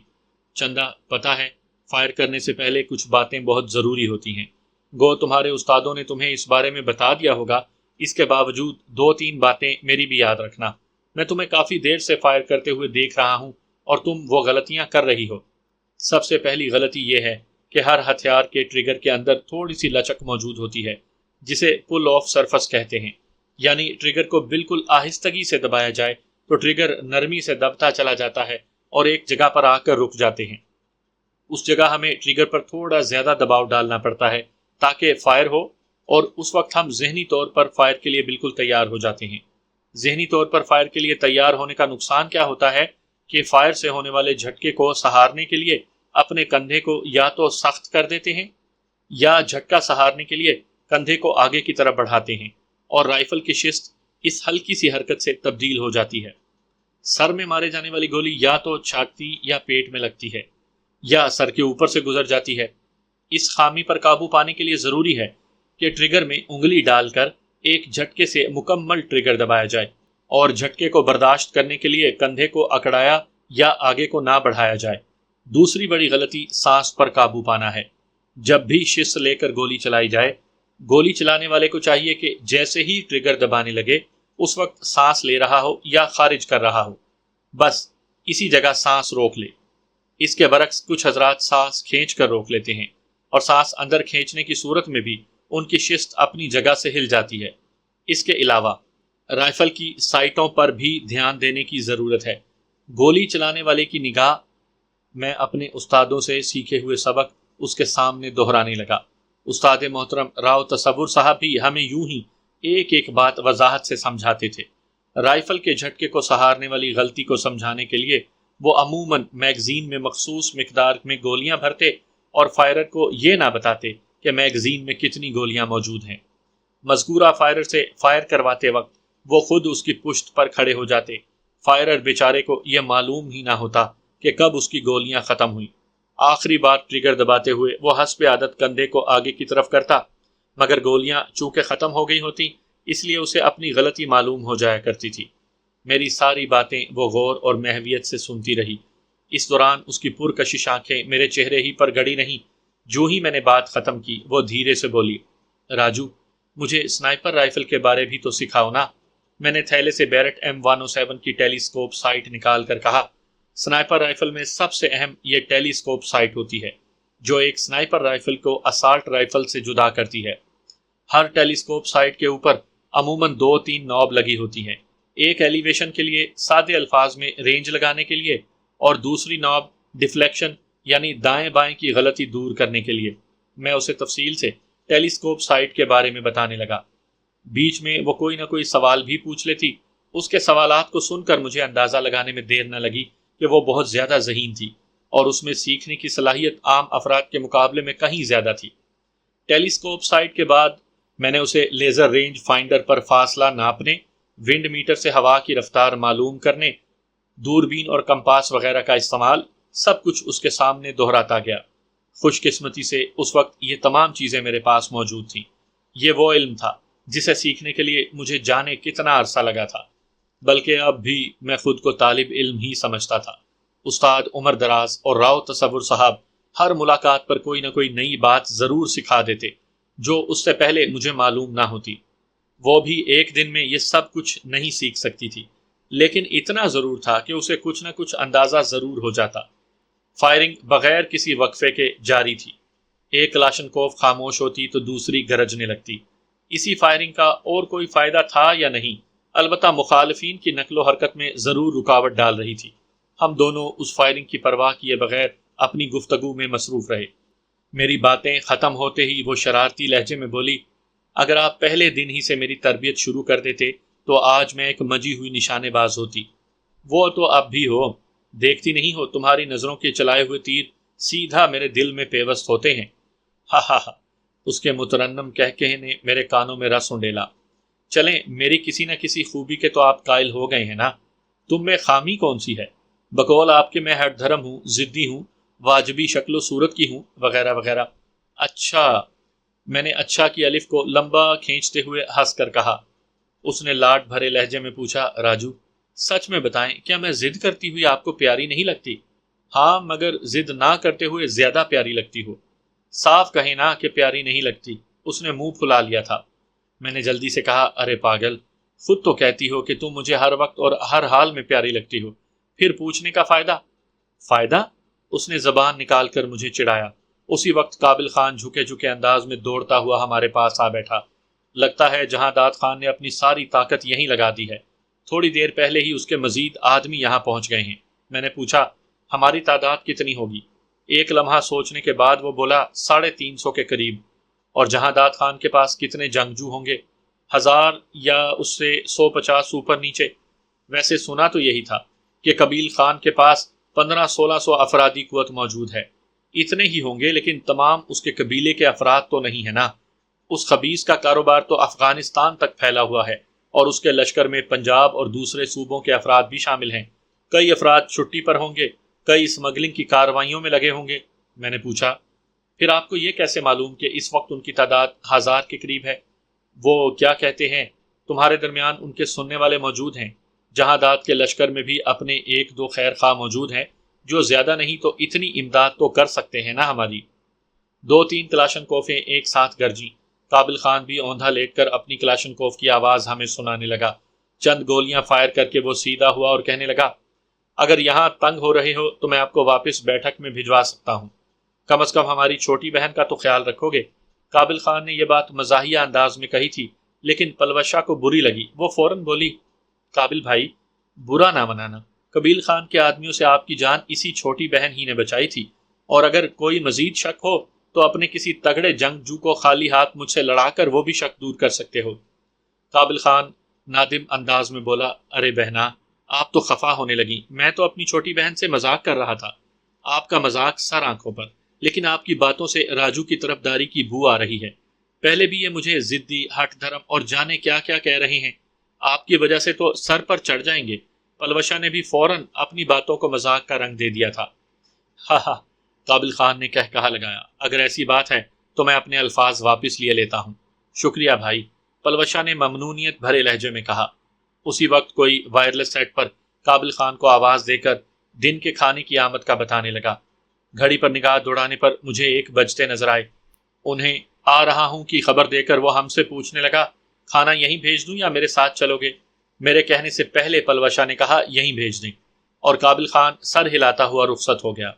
چندا، پتہ ہے فائر کرنے سے پہلے کچھ باتیں بہت ضروری ہوتی ہیں۔ گو تمہارے استادوں نے تمہیں اس بارے میں بتا دیا ہوگا، اس کے باوجود 2-3 باتیں میری بھی یاد رکھنا۔ میں تمہیں کافی دیر سے فائر کرتے ہوئے دیکھ رہا ہوں اور تم وہ غلطیاں کر رہی ہو۔ سب سے پہلی غلطی یہ ہے کہ ہر ہتھیار کے ٹریگر کے اندر تھوڑی سی لچک موجود ہوتی ہے، جسے پل آف سرفس کہتے ہیں، یعنی ٹریگر کو بالکل آہستگی سے دبایا جائے تو ٹریگر نرمی سے دبتا چلا جاتا ہے اور ایک جگہ پر آ کر رک جاتے ہیں۔ اس جگہ ہمیں ٹریگر پر تھوڑا زیادہ دباؤ ڈالنا پڑتا ہے تاکہ فائر ہو، اور اس وقت ہم ذہنی طور پر فائر کے لیے بالکل تیار ہو جاتے ہیں۔ ذہنی طور پر فائر کے لیے تیار ہونے کا نقصان کیا ہوتا ہے کہ فائر سے ہونے والے جھٹکے کو سہارنے کے لیے اپنے کندھے کو یا تو سخت کر دیتے ہیں یا جھٹکا سہارنے کے لیے کندھے کو آگے کی طرف بڑھاتے ہیں، اور رائفل کی شست اس ہلکی سی حرکت سے تبدیل ہو جاتی ہے۔ سر میں مارے جانے والی گولی یا تو چھاتی یا پیٹ میں لگتی ہے یا سر کے اوپر سے گزر جاتی ہے۔ اس خامی پر قابو پانے کے لیے ضروری ہے کہ ٹریگر میں انگلی ڈال کر ایک جھٹکے سے مکمل ٹریگر دبایا جائے، اور جھٹکے کو برداشت کرنے کے لیے کندھے کو اکڑایا یا آگے کو نہ بڑھایا جائے۔ دوسری بڑی غلطی سانس پر قابو پانا ہے۔ جب بھی شست لے کر گولی چلائی جائے، گولی چلانے والے کو چاہیے کہ جیسے ہی ٹریگر دبانے لگے اس وقت سانس لے رہا ہو یا خارج کر رہا ہو، بس اسی جگہ سانس روک لے۔ اس کے برعکس کچھ حضرات سانس کھینچ کر روک لیتے ہیں، اور سانس اندر کھینچنے کی صورت میں بھی ان کی شست اپنی جگہ سے ہل جاتی ہے۔ اس کے علاوہ رائفل کی سائٹوں پر بھی دھیان دینے کی ضرورت ہے۔ گولی چلانے والے کی نگاہ میں اپنے استادوں سے سیکھے ہوئے سبق اس کے سامنے دہرانے لگا۔ استاد محترم راؤ تصور صاحب بھی ہمیں یوں ہی ایک ایک بات وضاحت سے سمجھاتے تھے۔ رائفل کے جھٹکے کو سہارنے والی غلطی کو سمجھانے کے لیے وہ عموماً میگزین میں مخصوص مقدار میں گولیاں بھرتے اور فائرر کو یہ نہ بتاتے کہ میگزین میں کتنی گولیاں موجود ہیں۔ مذکورہ فائرر سے فائر کرواتے وقت وہ خود اس کی پشت پر کھڑے ہو جاتے۔ فائرر بیچارے کو یہ معلوم ہی نہ ہوتا کہ کب اس کی گولیاں ختم ہوئیں۔ آخری بار ٹریگر دباتے ہوئے وہ حسب عادت کندھے کو آگے کی طرف کرتا، مگر گولیاں چونکہ ختم ہو گئی ہوتی اس لیے اسے اپنی غلطی معلوم ہو جایا کرتی تھی۔ میری ساری باتیں وہ غور اور محویت سے سنتی رہی۔ اس دوران اس کی پرکشش آنکھیں میرے چہرے ہی پر گڑی نہیں۔ جو ہی میں نے بات ختم کی وہ دھیرے سے بولی، راجو، مجھے سنائپر رائفل کے بارے بھی تو سکھاؤ نا۔ میں نے تھیلے سے بیرٹ M107 کی ٹیلی اسکوپ سائٹ نکال کر کہا، سنائپر رائفل میں سب سے اہم یہ ٹیلی اسکوپ سائٹ ہوتی ہے جو ایک سنائپر رائفل کو اسالٹ رائفل سے جدا کرتی ہے۔ ہر ٹیلی اسکوپ سائٹ کے اوپر عموماً 2-3 نوب لگی ہوتی ہیں، ایک ایلیویشن کے لیے، سادے الفاظ میں رینج لگانے کے لیے، اور دوسری نوب ڈیفلیکشن یعنی دائیں بائیں کی غلطی دور کرنے کے لیے۔ میں اسے تفصیل سے ٹیلی اسکوپ سائٹ کے بارے میں بتانے لگا۔ بیچ میں وہ کوئی نہ کوئی سوال بھی پوچھ لیتی۔ اس کے سوالات کو سن کر مجھے اندازہ لگانے میں دیر نہ لگی کہ وہ بہت زیادہ ذہین تھی اور اس میں سیکھنے کی صلاحیت عام افراد کے مقابلے میں کہیں زیادہ تھی۔ ٹیلی اسکوپ سائٹ کے بعد میں نے اسے لیزر رینج فائنڈر پر فاصلہ ناپنے، ونڈ میٹر سے ہوا کی رفتار معلوم کرنے، دوربین اور کمپاس وغیرہ کا استعمال، سب کچھ اس کے سامنے دہراتا گیا۔ خوش قسمتی سے اس وقت یہ تمام چیزیں میرے پاس موجود تھیں۔ یہ وہ علم تھا جسے سیکھنے کے لیے مجھے جانے کتنا عرصہ لگا تھا۔ بلکہ اب بھی میں خود کو طالب علم ہی سمجھتا تھا۔ استاد عمر دراز اور راؤ تصور صاحب ہر ملاقات پر کوئی نہ کوئی نئی بات ضرور سکھا دیتے جو اس سے پہلے مجھے معلوم نہ ہوتی۔ وہ بھی ایک دن میں یہ سب کچھ نہیں سیکھ سکتی تھی، لیکن اتنا ضرور تھا کہ اسے کچھ نہ کچھ اندازہ ضرور ہو جاتا۔ فائرنگ بغیر کسی وقفے کے جاری تھی۔ ایک کلاشنکوف خاموش ہوتی تو دوسری گرجنے لگتی۔ اسی فائرنگ کا اور کوئی فائدہ تھا یا نہیں؟ البتہ مخالفین کی نقل و حرکت میں ضرور رکاوٹ ڈال رہی تھی۔ ہم دونوں اس فائرنگ کی پرواہ کیے بغیر اپنی گفتگو میں مصروف رہے۔ میری باتیں ختم ہوتے ہی وہ شرارتی لہجے میں بولی، اگر آپ پہلے دن ہی سے میری تربیت شروع کر دیتے تو آج میں ایک مجی ہوئی نشانے باز ہوتی۔ وہ تو اب بھی ہو، دیکھتی نہیں ہو تمہاری نظروں کے چلائے ہوئے تیر سیدھا میرے دل میں پیوست ہوتے ہیں۔ ہا ہا ہا، اس کے مترنم کہکہے نے میرے کانوں میں رس انڈیلا۔ چلیں، میری کسی نہ کسی خوبی کے تو آپ قائل ہو گئے ہیں نا؟ تم میں خامی کون سی ہے؟ بقول آپ کے میں ہٹ دھرم ہوں، ضدی ہوں، واجبی شکل و صورت کی ہوں، وغیرہ وغیرہ۔ اچھا، میں نے اچھا کی الف کو لمبا کھینچتے ہوئے ہنس کر کہا۔ اس نے لاڈ بھرے لہجے میں پوچھا، راجو سچ میں بتائیں، کیا میں ضد کرتی ہوئی آپ کو پیاری نہیں لگتی؟ ہاں، مگر ضد نہ کرتے ہوئے زیادہ پیاری لگتی ہو۔ صاف کہیں نا کہ پیاری نہیں لگتی۔ اس نے منہ پھلا لیا تھا۔ میں نے جلدی سے کہا، ارے پاگل، خود تو کہتی ہو کہ تم مجھے ہر وقت اور ہر حال میں پیاری لگتی ہو، پھر پوچھنے کا فائدہ؟ فائدہ؟ اس نے زبان نکال کر مجھے چڑھایا۔ اسی وقت قابل خان جھکے جھکے انداز میں دوڑتا ہوا ہمارے پاس آ بیٹھا۔ لگتا ہے جہاں داد خان نے اپنی ساری طاقت یہیں لگا دی ہے۔ تھوڑی دیر پہلے ہی اس کے مزید آدمی یہاں پہنچ گئے ہیں۔ میں نے پوچھا، ہماری تعداد کتنی ہوگی؟ ایک لمحہ سوچنے کے بعد وہ بولا، 350 کے قریب۔ اور جہاں داد خان کے پاس کتنے جنگجو ہوں گے؟ 1000 یا اس سے 150 اوپر نیچے۔ ویسے سنا تو یہی تھا کہ قبیل خان کے پاس 1500-1600 افرادی قوت موجود ہے۔ اتنے ہی ہوں گے، لیکن تمام اس کے قبیلے کے افراد تو نہیں ہے نا۔ اس خبیث کا کاروبار تو افغانستان تک پھیلا ہوا ہے، اور اس کے لشکر میں پنجاب اور دوسرے صوبوں کے افراد بھی شامل ہیں۔ کئی افراد چھٹی پر ہوں گے، کئی اسمگلنگ کی کارروائیوں میں لگے ہوں گے۔ میں نے پوچھا، پھر آپ کو یہ کیسے معلوم کہ اس وقت ان کی تعداد 1000 کے قریب ہے؟ وہ کیا کہتے ہیں، تمہارے درمیان ان کے سننے والے موجود ہیں۔ جہاں داد کے لشکر میں بھی اپنے 1-2 خیر خواہ موجود ہیں، جو زیادہ نہیں تو اتنی امداد تو کر سکتے ہیں نا ہماری۔ 2-3 کلاشنکوفیں ایک ساتھ گرجیں۔ قابل خان بھی اوندھا لیٹ کر اپنی کلاشنکوف کی آواز ہمیں سنانے لگا۔ چند گولیاں فائر کر کے وہ سیدھا ہوا اور کہنے لگا، اگر یہاں تنگ ہو رہے ہو تو میں آپ کو واپس بیٹھک میں بھجوا سکتا ہوں۔ کم از کم ہماری چھوٹی بہن کا تو خیال رکھو گے۔ قابل خان نے یہ بات مزاحیہ انداز میں کہی تھی، لیکن پلوشا کو بری لگی۔ وہ فوراً بولی، قابل بھائی، برا نہ منانا، قبیل خان کے آدمیوں سے آپ کی جان اسی چھوٹی بہن ہی نے بچائی تھی، اور اگر کوئی مزید شک ہو تو اپنے کسی تگڑے جنگجو کو خالی ہاتھ مجھ سے لڑا کر وہ بھی شک دور کر سکتے ہو۔ قابل خان نادم انداز میں بولا، ارے بہنا، آپ تو خفا ہونے لگی۔ میں تو اپنی چھوٹی بہن سے مذاق کر رہا تھا۔ آپ کا مذاق سر آنکھوں پر، لیکن آپ کی باتوں سے راجو کی طرفداری کی بو آ رہی ہے۔ پہلے بھی یہ مجھے ضدی، ہٹ دھرم اور جانے کیا کیا کہہ رہے ہیں۔ آپ کی وجہ سے تو سر پر چڑھ جائیں گے۔ پلوشا نے بھی فوراً اپنی باتوں کو مذاق کا رنگ دے دیا تھا۔ ہاں ہاں، قابل خان نے کہا لگایا، اگر ایسی بات ہے تو میں اپنے الفاظ واپس لیے لیتا ہوں۔ شکریہ بھائی، پلوشا نے ممنونیت بھرے لہجے میں کہا۔ اسی وقت کوئی وائرلیس سیٹ پر قابل خان کو آواز دے کر دن کے کھانے کی آمد کا بتانے لگا۔ گھڑی پر نگاہ دوڑانے پر مجھے 1 بجتے نظر آئے۔ انہیں آ رہا ہوں کی خبر دے کر وہ ہم سے پوچھنے لگا، کھانا یہیں بھیج دوں یا میرے ساتھ چلو گے؟ میرے کہنے سے پہلے پلوشا نے کہا، یہیں بھیج دیں، اور قابل خان سر ہلاتا ہوا رخصت ہو گیا۔